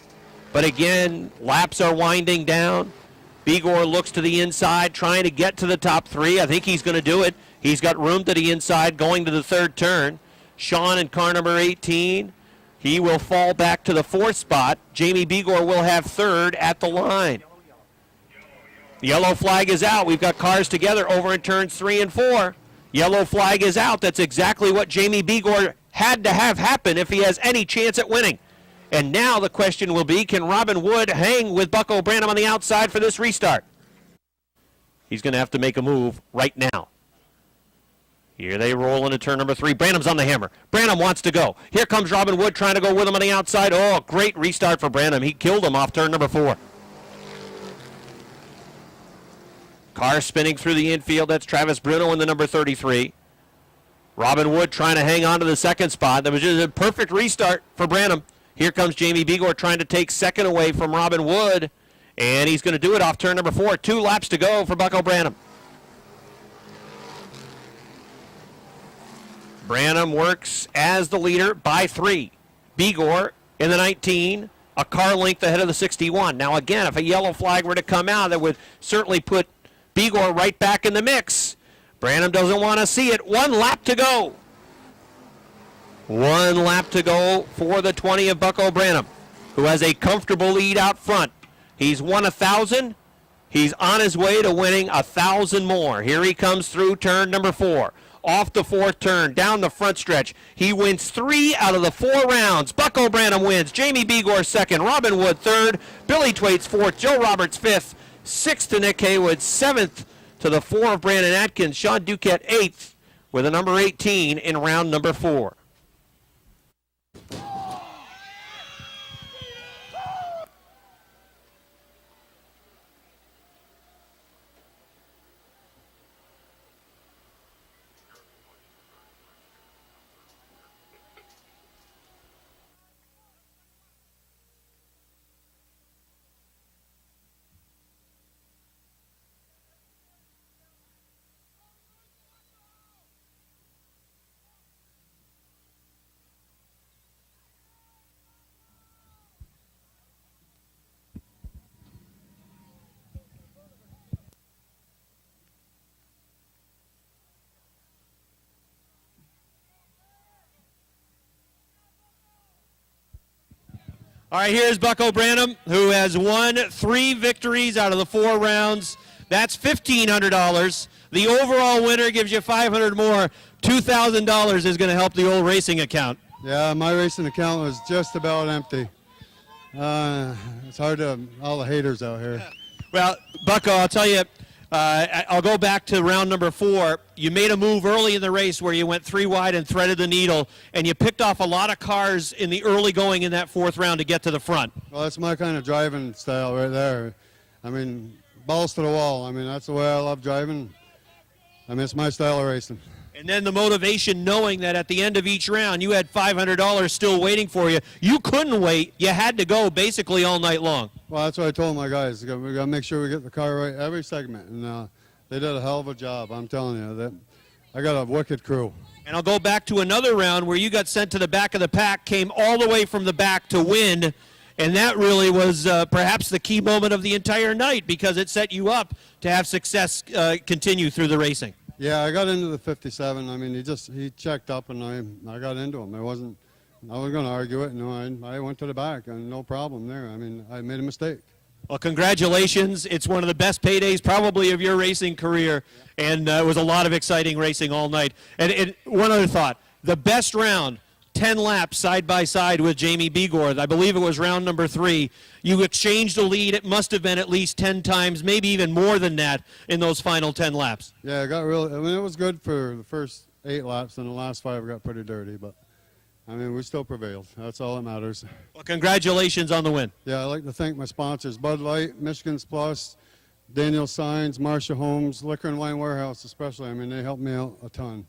But again, laps are winding down. Begor looks to the inside, trying to get to the top 3. I think he's going to do it. He's got room to the inside going to the 3rd turn. Sean in car number 18. He will fall back to the 4th spot. Jamie Begor will have 3rd at the line. Yellow flag is out. We've got cars together over in turns 3 and 4. Yellow flag is out. That's exactly what Jamie Begor had to have happen if he has any chance at winning. And now the question will be, can Robin Wood hang with Bucko Branham on the outside for this restart? He's going to have to make a move right now. Here they roll into turn number 3. Branham's on the hammer. Branham wants to go. Here comes Robin Wood trying to go with him on the outside. Oh, great restart for Branham. He killed him off turn number 4. Car spinning through the infield. That's Travis Bruno in the number 33. Robin Wood trying to hang on to the 2nd spot. That was just a perfect restart for Branham. Here comes Jamie Begor trying to take 2nd away from Robin Wood. And he's going to do it off turn number 4. 2 laps to go for Bucko Branham. Branham works as the leader by 3. Begor in the 19, a car length ahead of the 61. Now again, if a yellow flag were to come out, that would certainly put Begor right back in the mix. Branham doesn't want to see it. 1 lap to go. 1 lap to go for the 20 of Bucko Branham, who has a comfortable lead out front. He's won 1,000. He's on his way to winning 1,000 more. Here he comes through turn number 4. Off the 4th turn, down the front stretch. He wins 3 out of the 4 rounds. Bucko Branham wins. Jamie Begor 2nd. Robin Wood 3rd. Billy Twaits 4th. Joe Roberts 5th. 6th to Nick Haywood. 7th to the 4 of Brandon Atkins. Sean Duquette 8th with a number 18 in round number 4. All right, here's Bucko Branham, who has won 3 victories out of the 4 rounds. That's $1,500. The overall winner gives you $500 more. $2,000 is going to help the old racing account. Yeah, my racing account was just about empty. It's hard to, all the haters out here. Well, Bucko, I'll tell you, I'll go back to round number 4. You made a move early in the race where you went 3 wide and threaded the needle, and you picked off a lot of cars in the early going in that 4th round to get to the front. Well, that's my kind of driving style right there. I mean, balls to the wall. I mean, that's the way I love driving. I mean, it's my style of racing. And then the motivation knowing that at the end of each round you had $500 still waiting for you. You couldn't wait. You had to go basically all night long. Well, that's what I told my guys. We got to make sure we get the car right every segment. And they did a hell of a job. I'm telling you, that I got a wicked crew. And I'll go back to another round where you got sent to the back of the pack, came all the way from the back to win. And that really was perhaps the key moment of the entire night because it set you up to have success continue through the racing. Yeah, I got into the 57. I mean, he checked up, and I got into him. I wasn't going to argue it. No, I went to the back, and no problem there. I mean, I made a mistake. Well, congratulations. It's one of the best paydays probably of your racing career, and it was a lot of exciting racing all night. And one other thought, the best round 10 laps side by side with Jamie Begor. I believe it was round number 3. You exchanged the lead. It must have been at least 10 times, maybe even more than that in those final 10 laps. Yeah, it was good for the first 8 laps, and the last 5 got pretty dirty, but I mean, we still prevailed. That's all that matters. Well, congratulations on the win. Yeah, I'd like to thank my sponsors, Bud Light, Michigan's Plus, Daniel Signs, Marcia Holmes, Liquor and Wine Warehouse especially. I mean, they helped me out a ton.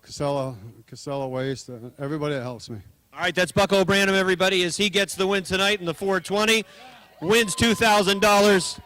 Casella Waste, everybody that helps me. All right, that's Bucko Branham, everybody, as he gets the win tonight in the 420. Wins $2,000.